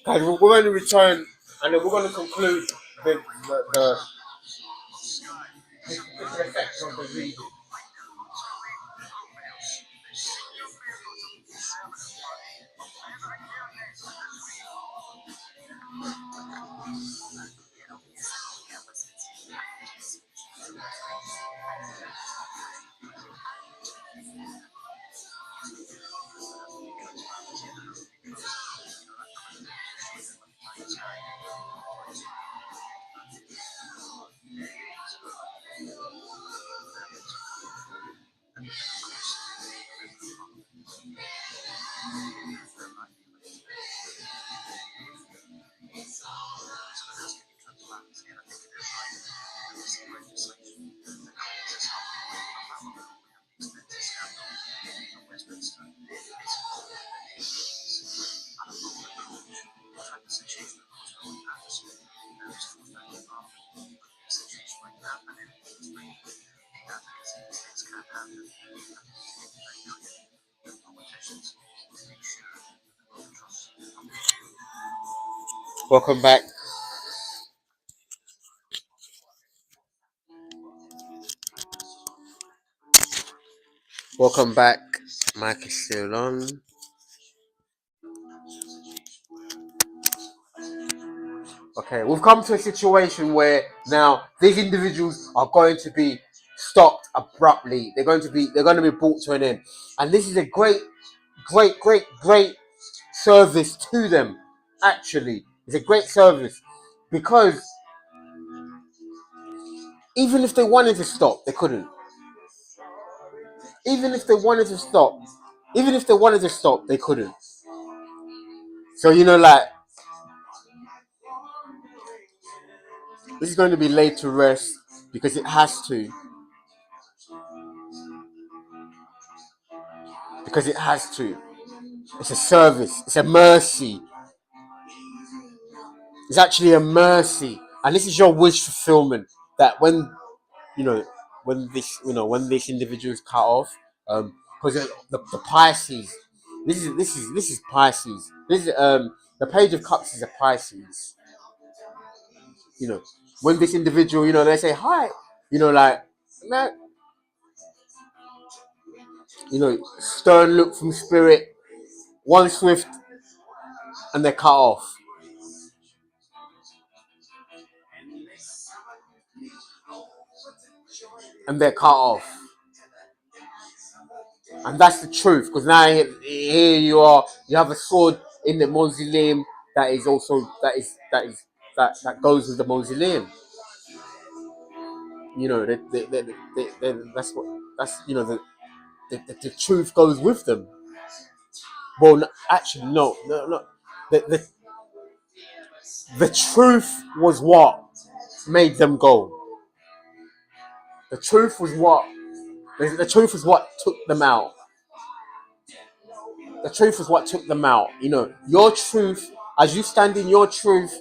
guys, we're going to return and then we're going to conclude the effect of the reading. Welcome back. Welcome back. Mic is still on. Okay, we've come to a situation where now these individuals are going to be stopped abruptly. They're going to be brought to an end, and this is a great service to them. Actually, it's a great service, because even if they wanted to stop, they couldn't. Even if they wanted to stop, they couldn't. So like, this is going to be laid to rest, because it has to. Because it has to. It's a service. It's a mercy. It's actually a mercy, and this is your wish fulfillment. That when this individual is cut off, because the Pisces, this is Pisces. This is the Page of Cups is a Pisces. When this individual, they say hi, like that. stern look from spirit, one swift, and they're cut off. And they're cut off. And that's the truth, because now here you are, you have a sword in the mausoleum that is also that goes with the mausoleum. That's what the truth goes with them. Well, no, actually, no. The truth was what made them go. The truth was what took them out. The truth was what took them out. Your truth, as you stand in your truth,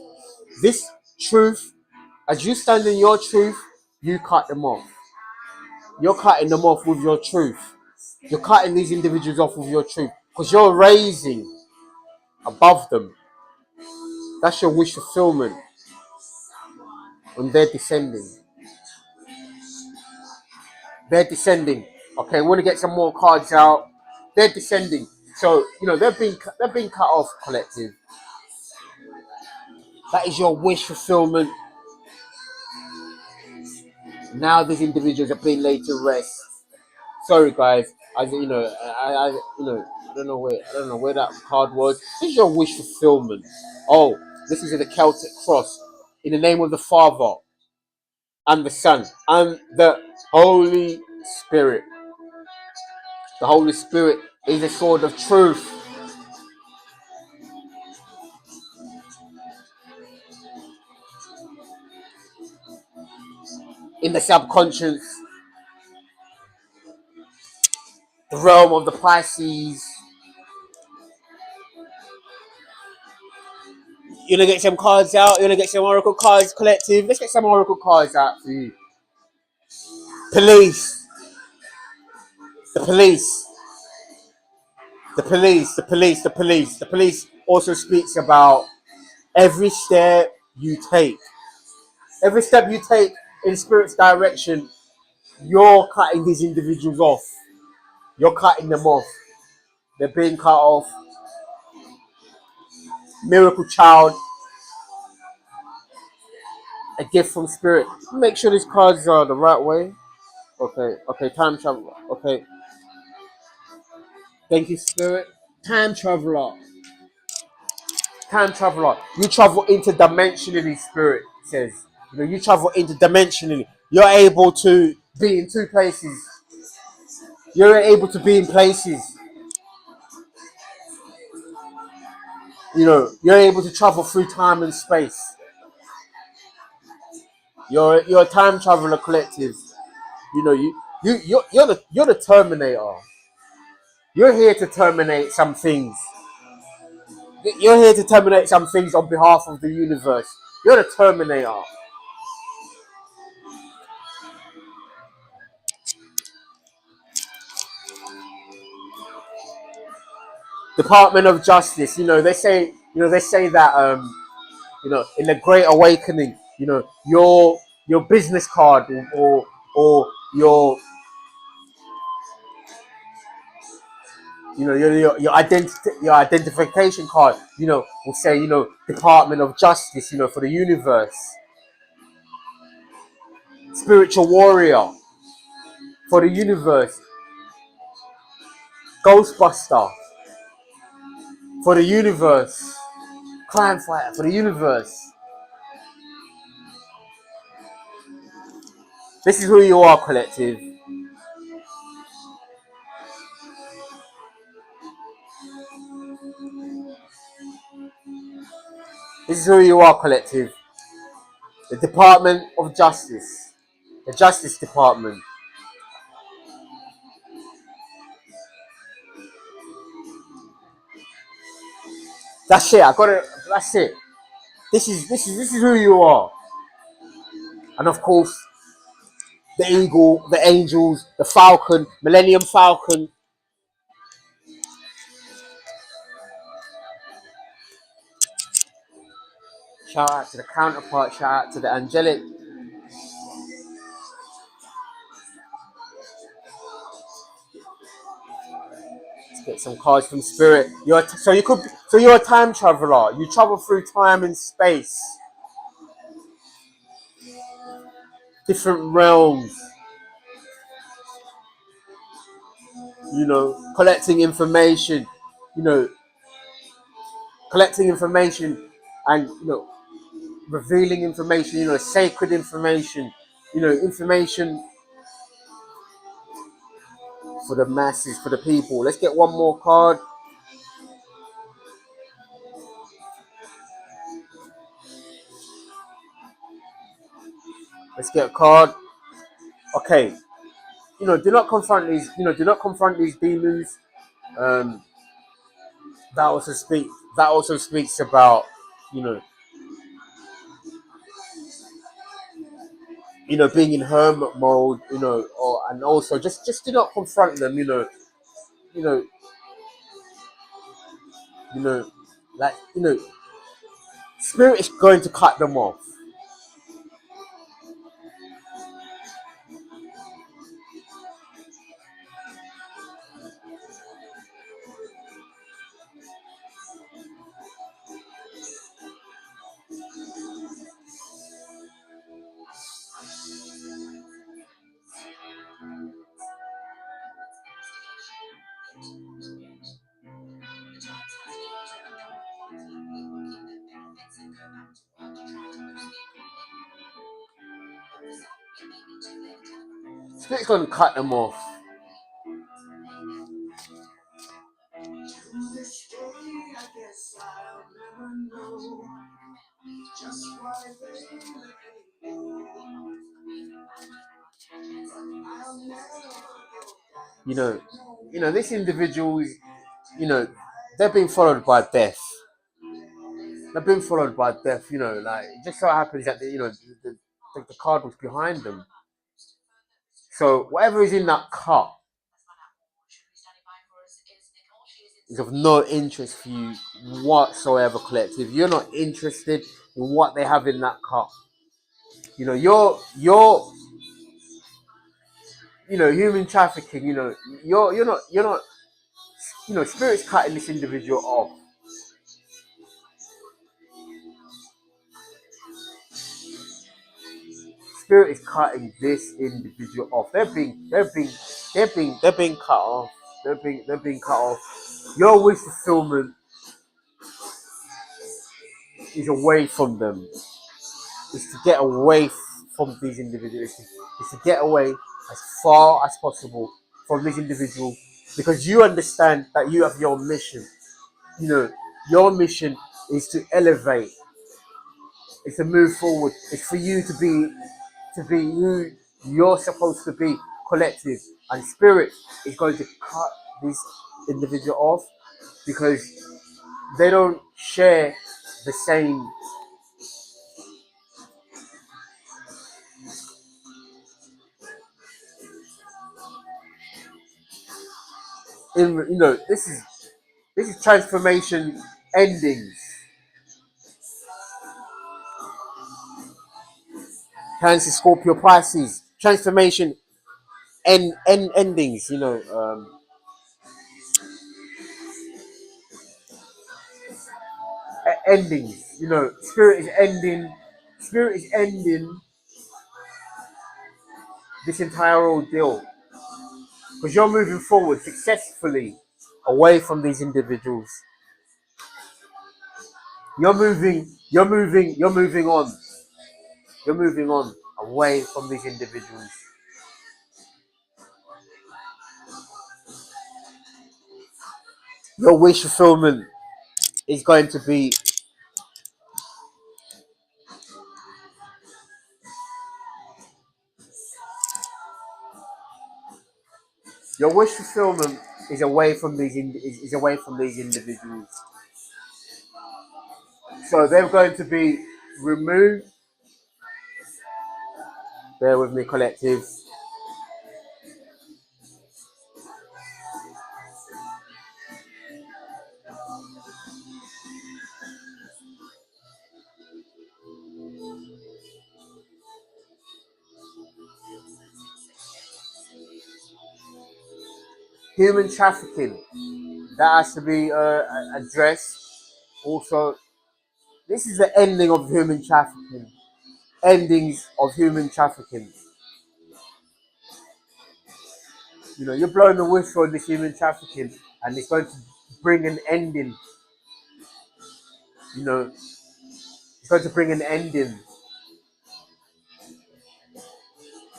this truth, as you stand in your truth, you cut them off. You're cutting them off with your truth. You're cutting these individuals off with your truth, because you're raising above them. That's your wish fulfillment. And they're descending. They're descending. Okay, we want to get some more cards out. They're descending. So, they're being cut off, collective. That is your wish fulfillment. Now these individuals are being laid to rest. Sorry, guys. I don't know where that card was. This is your wish fulfillment. Oh, this is in the Celtic cross. In the name of the Father and the Son and the Holy Spirit. The Holy Spirit is a sword of truth. In the subconscious, the realm of the Pisces. You're gonna get some cards out. You're gonna get some oracle cards, collective. Let's get some oracle cards out for you. Police. The police. The police. The police. The police. The police also speaks about every step you take. Every step you take in spirit's direction, you're cutting these individuals off. You're cutting them off. They're being cut off. Miracle child. A gift from spirit. Make sure these cards are the right way. Okay, time travel. Okay. Thank you, spirit. Time traveler. Time traveler. You travel interdimensionally, spirit says. You travel interdimensionally. You're able to be in two places. You're able to be in places. You're able to travel through time and space. You're a time traveler, collective. You're the Terminator. You're here to terminate some things. You're here to terminate some things on behalf of the universe. You're the Terminator. Department of Justice. They say that in the Great Awakening, your business card or your your identification card, will say, Department of Justice, for the universe. Spiritual warrior for the universe. Ghostbuster for the universe. Crime fighter for the universe. This is who you are, collective. This is who you are, collective. The Department of Justice. The Justice Department. That's it. I got it. That's it. This is who you are. And of course, the eagle, the angels, the falcon, Millennium Falcon. Shout out to the counterpart. Shout out to the angelic. Get some cards from spirit. So you're a time traveler. You travel through time and space, different realms. Collecting information. You know, collecting information, and revealing information. Sacred information. Information for the masses, for the people. Let's get one more card. Let's get a card. Okay. Do not confront these. Do not confront these demons. Um, that also speaks. That also speaks about you know being in hermit mode. And also just do not confront them. You know. You know. Like spirit is going to cut them off. Spirit's going to cut them off. This individual, they're being followed by death. They're being followed by death. Like it just so happens that the card was behind them. So whatever is in that cup is of no interest for you whatsoever, collective. You're not interested in what they have in that cup. You're human trafficking. You're not. Spirit's cutting this individual off. Spirit is cutting this individual off. They're being cut off. They're being cut off. Your wish fulfillment is away from them. Is to get away from these individuals. Is to get away as far as possible from this individual, because you understand that you have your mission. Your mission is to elevate. It's to move forward. It's for you to be who you're supposed to be, collective. And spirit is going to cut this individual off because they don't share the same this is transformation endings. Cancer, Scorpio, Pisces, transformation endings. Endings. Spirit is ending. Spirit is ending this entire ordeal because you're moving forward successfully away from these individuals. You're moving on. You're moving on away from these individuals. Your wish fulfillment is going to be is away from is away from these individuals. So they're going to be removed. Bear with me, collective. Human trafficking. that has to be addressed. Also, this is the ending of human trafficking. Endings of human trafficking. You know, you're blowing the whistle on this human trafficking, and it's going to bring an ending. You know, it's going to bring an ending.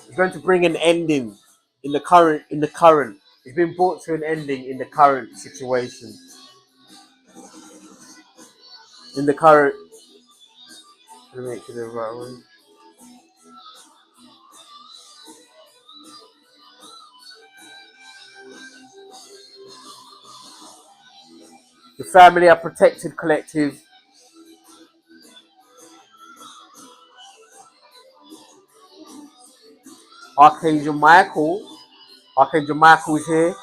It's going to bring an ending in the current. It's been brought to an ending in the current situation. In the current. Let me make sure the right one. The family are protected collective. Archangel Michael. Archangel Michael is here.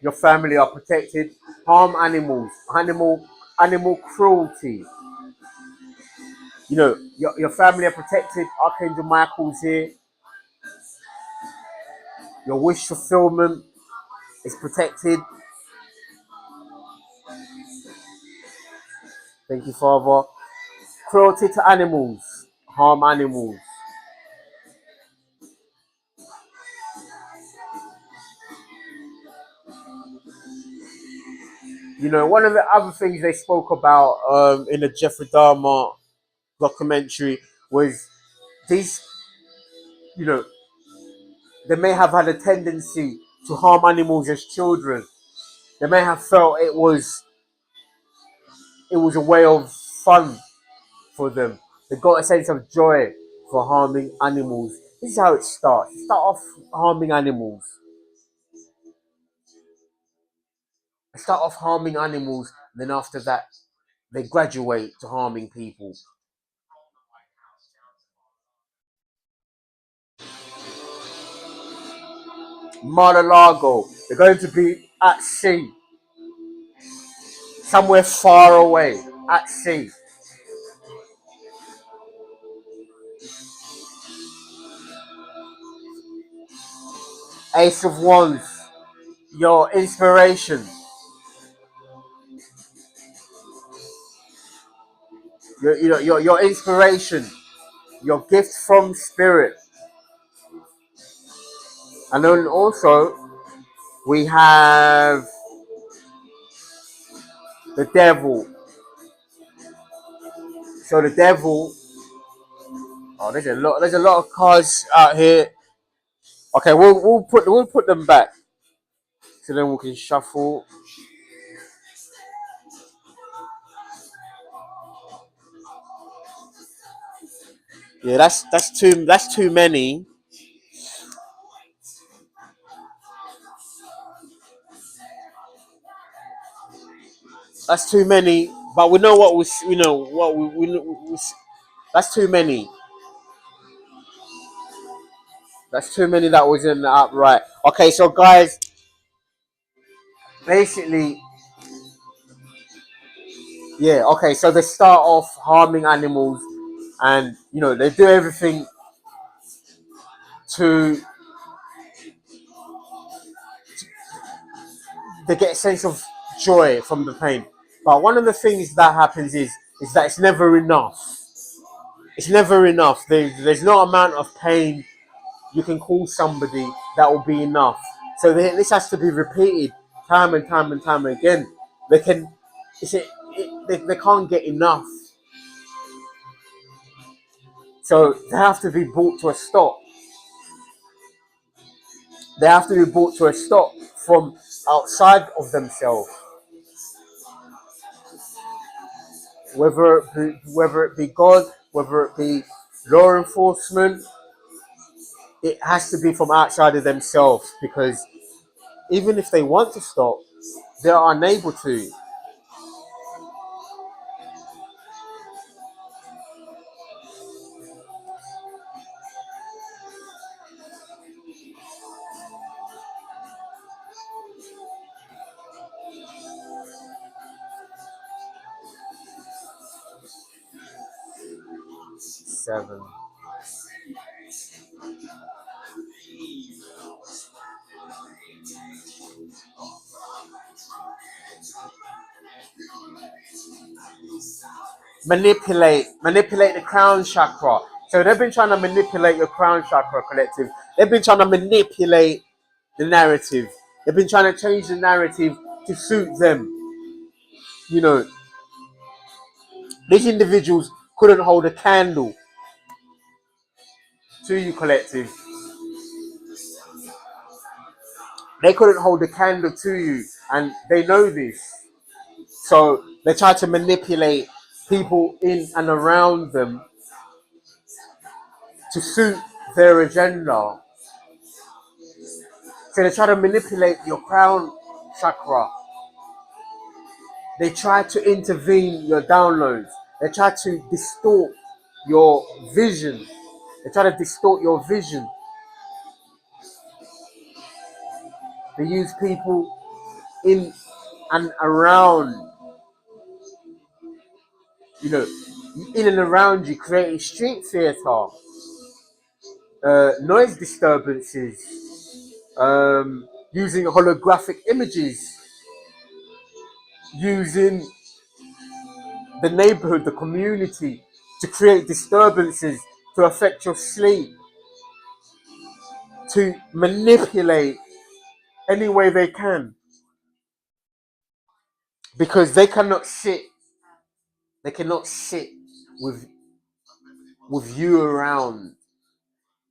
Your family are protected. Harm animals. Animal cruelty. You know, your family are protected. Archangel Michael's here. Your wish fulfillment is protected. Thank you, Father. Cruelty to animals. Harm animals. You know, one of the other things they spoke about in the Jeffrey Dahmer documentary was these, you know, they may have had a tendency to harm animals as children. They may have felt it was a way of fun for them. They got a sense of joy for harming animals. This is how it starts. You start off harming animals. They start off harming animals, and then after that, they graduate to harming people. Mar-a-Lago, they're going to be at sea, somewhere far away, at sea. Ace of Wands, your inspiration, your inspiration, your gift from spirit. And then also, we have the devil. So the devil, oh, there's a lot of cards out here. Okay, we'll put them back, so then we can shuffle. Yeah, that's too many. That's too many. But we know what we know what we that's too many. That's too many that was in the upright. Okay, so guys, basically, yeah. Okay, so they start off harming animals, and they do everything to they get a sense of joy from the pain. But one of the things that happens is that it's never enough. It's never enough. There's no amount of pain you can cause somebody that will be enough. So this has to be repeated time and time and time again. They can, they can't get enough. So they have to be brought to a stop. They have to be brought to a stop from outside of themselves. Whether it be God, whether it be law enforcement, it has to be from outside of themselves, because even if they want to stop, they are unable to. 7. Manipulate the crown chakra. So they've been trying to manipulate your crown chakra, collective. They've been trying to manipulate the narrative. They've been trying to change the narrative to suit them. You know, these individuals couldn't hold a candle to you, collective. They couldn't hold a candle to you, and they know this. So they try to manipulate people in and around them to suit their agenda. So they try to manipulate your crown chakra. They try to intervene your downloads. They try to distort your vision. They try to distort your vision. They use people in and around, you know, in and around you, creating street theatre, noise disturbances, using holographic images, using the neighborhood, the community, to create disturbances, to affect your sleep, to manipulate any way they can. Because they cannot sit with you around.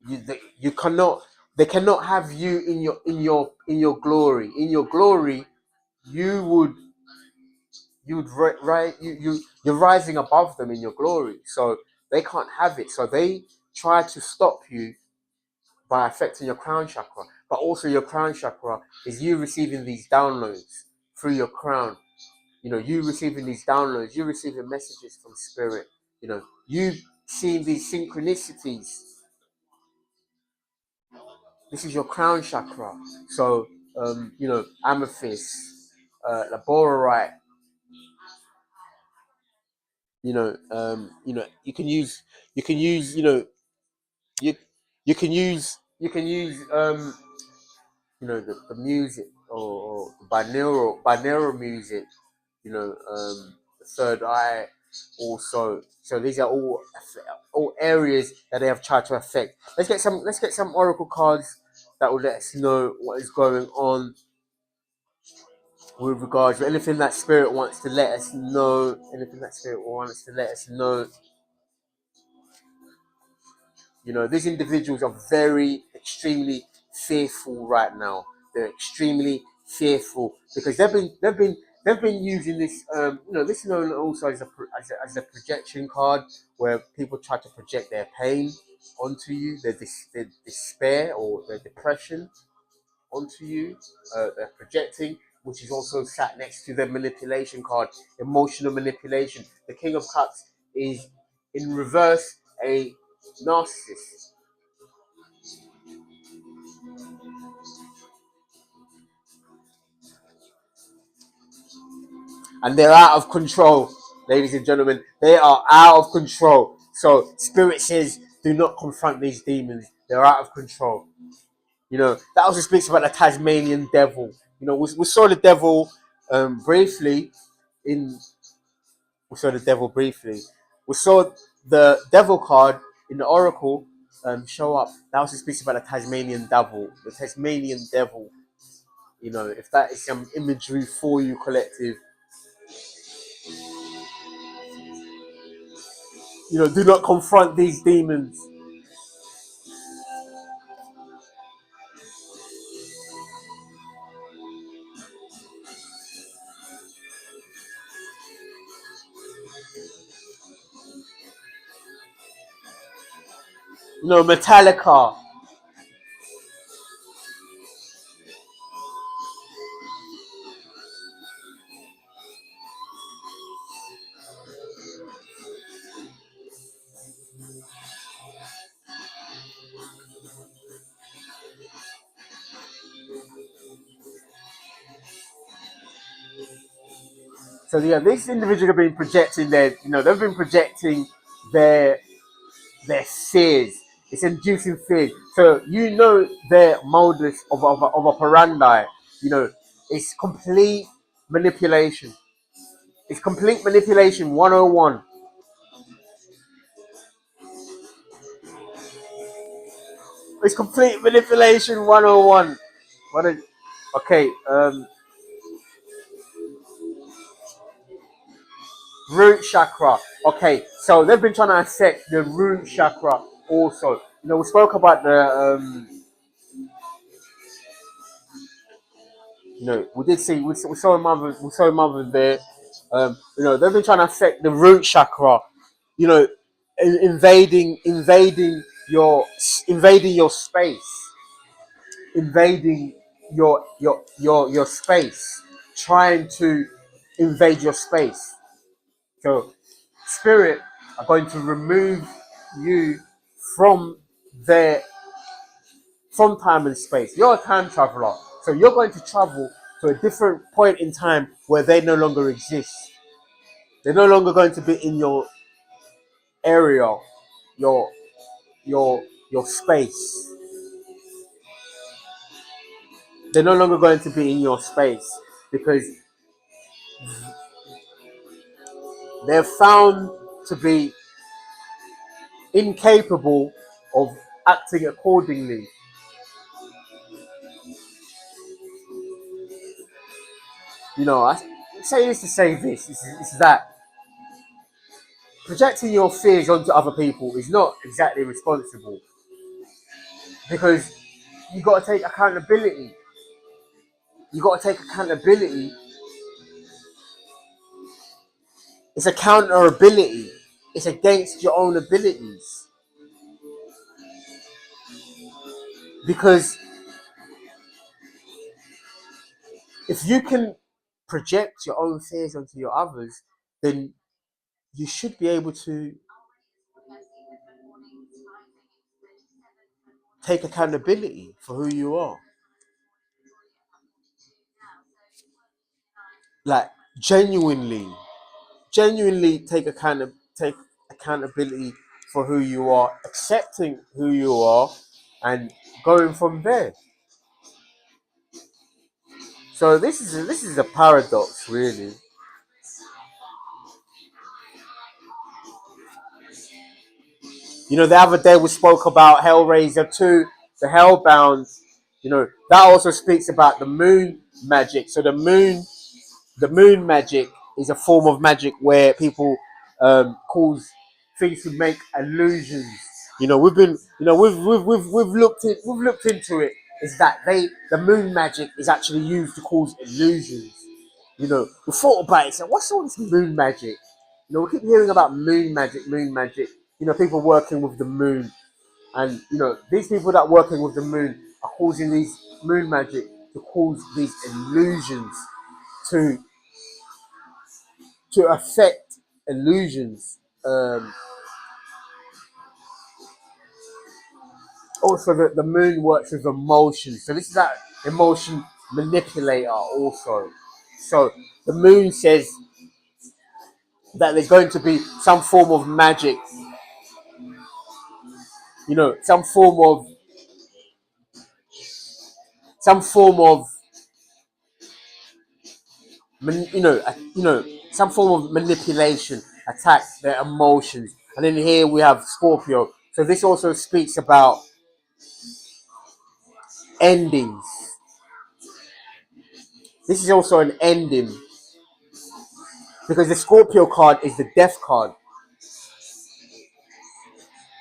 You cannot, they cannot have you in your glory. In your glory, you're rising above them in your glory. So they can't have it. So they try to stop you by affecting your crown chakra. But also your crown chakra is you receiving these downloads through your crown. You know, you receiving these downloads, you receiving messages from spirit. You know, you seeing these synchronicities. This is your crown chakra. So, you know, amethyst, laborite. You know, you can use, you know, you can use, you know, the music or binaural music. You know, the third eye also. So these are all areas that they have tried to affect. Let's get some oracle cards that will let us know what is going on with regards to anything that spirit wants to let us know. Anything that spirit wants to let us know. You know, these individuals are very extremely fearful right now. They're extremely fearful because they've been using this. You know, this is known also as a projection card, where people try to project their pain onto you, their despair or their depression onto you. They're projecting, which is also sat next to the manipulation card, emotional manipulation. The King of Cups is in reverse a narcissist. And they're out of control, ladies and gentlemen. They are out of control. So Spirit says, do not confront these demons. They're out of control. You know, that also speaks about the Tasmanian devil. You know, we saw the devil briefly in... We saw the devil briefly. We saw the devil card in the oracle show up. That also speaks about the Tasmanian devil. The Tasmanian devil. You know, if that is some imagery for you, collective. You know, do not confront these demons. You know, Metallica. So yeah, these individuals have been projecting their, you know, they've been projecting their their fears. It's inducing fears. So you know their modus of operandi. You know, it's complete manipulation. It's complete manipulation 101. It's complete manipulation 101. Okay, root chakra. Okay, so they've been trying to affect the root chakra also. You know, we spoke about you know, we did see we saw a mother there. You know, they've been trying to affect the root chakra. You know, invading your space, invading your space, trying to invade your space. So, spirit are going to remove you from their from time and space. You're a time traveler, so you're going to travel to a different point in time where they no longer exist. They're no longer going to be in your area, your your space. They're no longer going to be in your space because they're found to be incapable of acting accordingly. You know, I say this to say this is that projecting your fears onto other people is not exactly responsible because you got to take accountability. You got to take accountability. It's accountability. It's against your own abilities because if you can project your own fears onto your others, then you should be able to take accountability for who you are. Like genuinely take accountability for who you are, accepting who you are, and going from there. So this is a paradox, really. You know, the other day we spoke about Hellraiser 2, the Hellbound. You know, that also speaks about the moon magic. So the moon magic is a form of magic where people cause things to make illusions. You know, we've looked into it. Is that the moon magic is actually used to cause illusions. You know, we thought about it. So what's all this moon magic? You know, we keep hearing about moon magic, moon magic. You know, people working with the moon, and you know, these people that are working with the moon are causing these moon magic to cause these illusions to affect illusions. Also, the moon works with emotions, so this is that emotion manipulator also. So the moon says that there's going to be some form of magic, you know, some form of some form of manipulation, attack their emotions. And then here we have Scorpio. So this also speaks about endings. This is also an ending because the Scorpio card is the death card.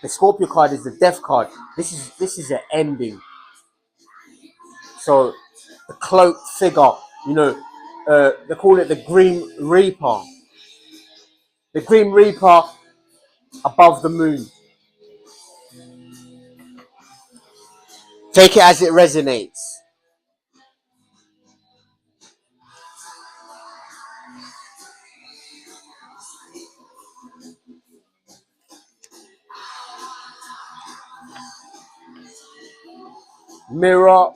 The Scorpio card is the death card. This is an ending. So the cloaked figure, you know, they call it the Grim Reaper. The Grim Reaper above the moon. Take it as it resonates. Mirror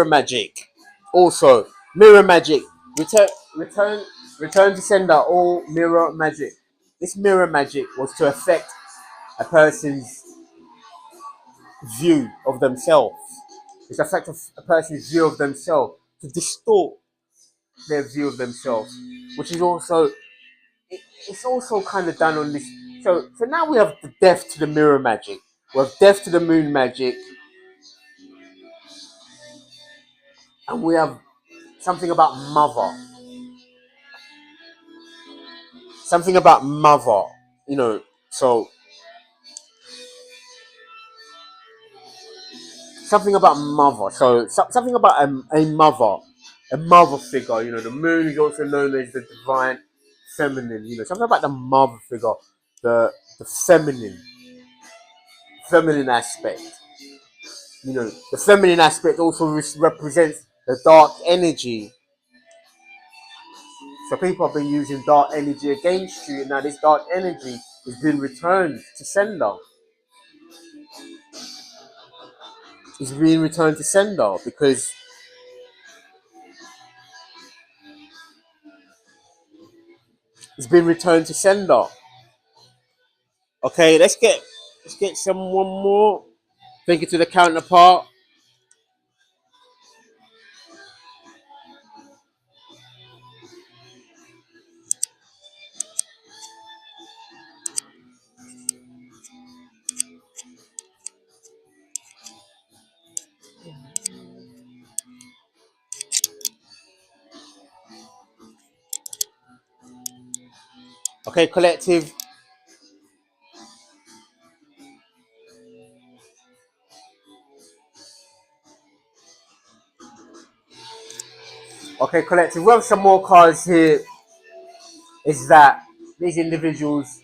magic. Also, mirror magic. Return, return, return to sender. All mirror magic. This mirror magic was to affect a person's view of themselves. It affects a person's view of themselves to distort their view of themselves, which is also it's also kind of done on this. So now we have the death to the mirror magic, we have death to the moon magic, and we have something about mother. Something about mother, so something about mother. Something about a mother figure. The moon is also known as the divine feminine. Something about the mother figure, the feminine aspect. The feminine aspect also represents the dark energy. So people have been using dark energy against you, and now this dark energy has been returned to sender. It's being returned to sender because it's been returned to sender. Okay, let's get one more. Take it to the counterpart. Okay, collective. Okay, collective. We have some more cards here. Is that these individuals,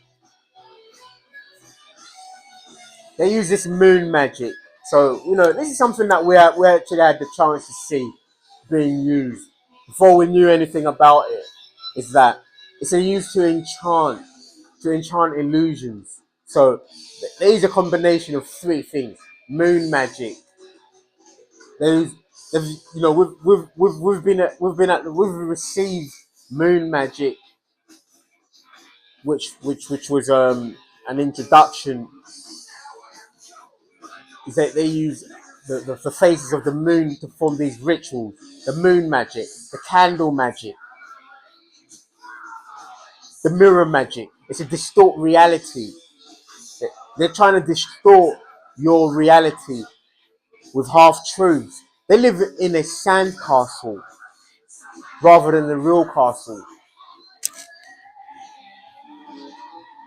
they use this moon magic. So this is something that we actually had the chance to see being used before we knew anything about it. Is that it's used to enchant illusions. So there is a combination of three things: moon magic. There's, we've received moon magic, which was an introduction. Is that they use the phases of the moon to form these rituals. The moon magic, the candle magic, the mirror magic. It's to distort reality. They're trying to distort your reality with half truths. They live in a sandcastle rather than a real castle.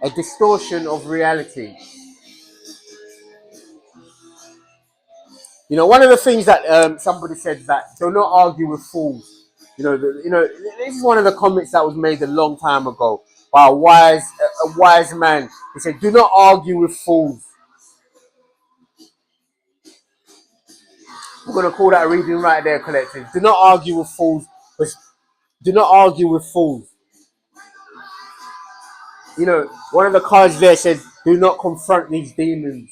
A distortion of reality. One of the things that somebody said that do not argue with fools. This is one of the comments that was made a long time ago by a wise man. He said, "Do not argue with fools." We're gonna call that a reading right there, collective. Do not argue with fools. Do not argue with fools. One of the cards there said, "Do not confront these demons.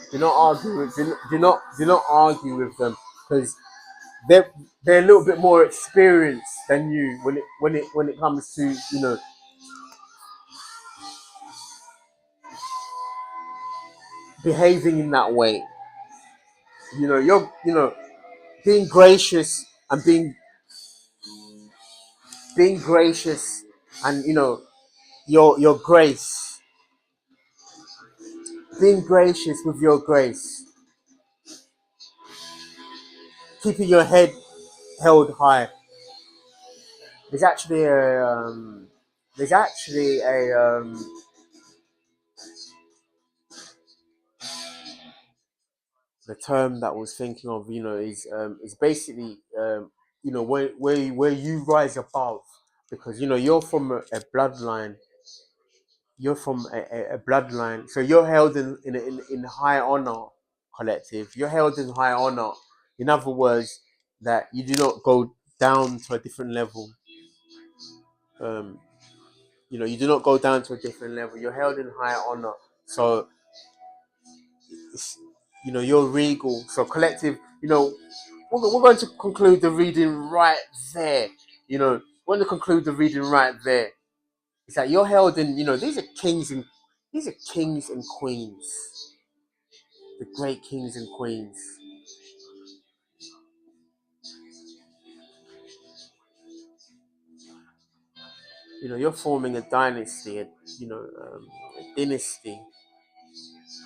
Do not argue with. Do not argue with them because they're a little bit more experienced than you when it comes to behaving in that way. You're being gracious and being gracious and your grace, being gracious with your grace, keeping your head held high. There's actually a the term that I was thinking of, is basically, where you rise above, because you're from a bloodline. You're from a bloodline, so you're held in high honor, collective. You're held in high honor. In other words, that you do not go down to a different level. Um, you do not go down to a different level. You're held in high honor. So you're regal. So collective, we're going to conclude the reading right there. We're going to conclude the reading right there. It's that you're held in, these are kings These are kings and queens, the great kings and queens. You know, you're forming a dynasty, a dynasty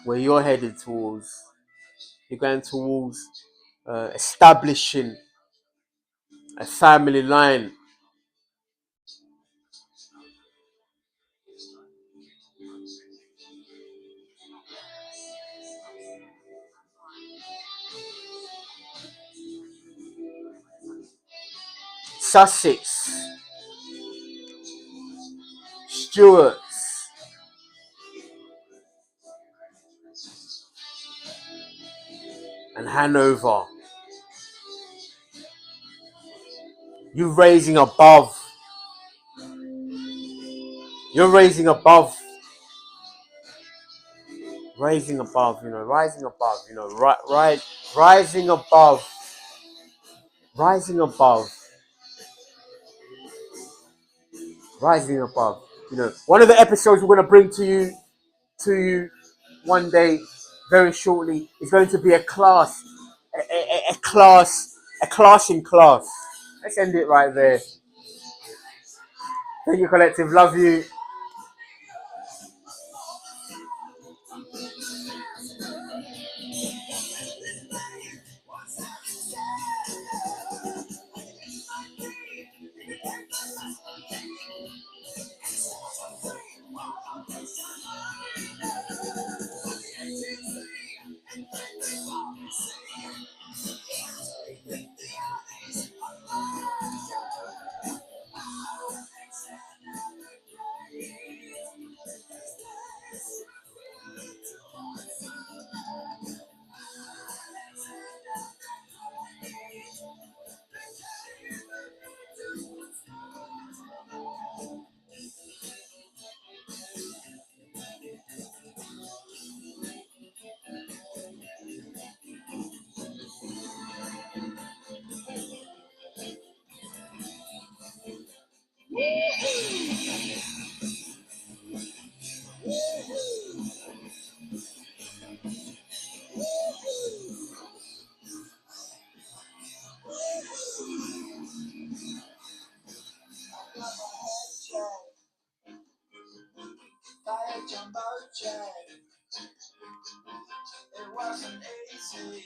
where you're headed towards. You're going towards establishing a family line. Sussex, Stuarts, and Hanover. You're raising above. You're raising above. Rising above, rising above, rising above, rising above, rising above. One of the episodes we're going to bring to you one day, very shortly, is going to be a class, a class, a class in class. Let's end it right there. Thank you, collective. Love you. Jumbo jet. It wasn't easy.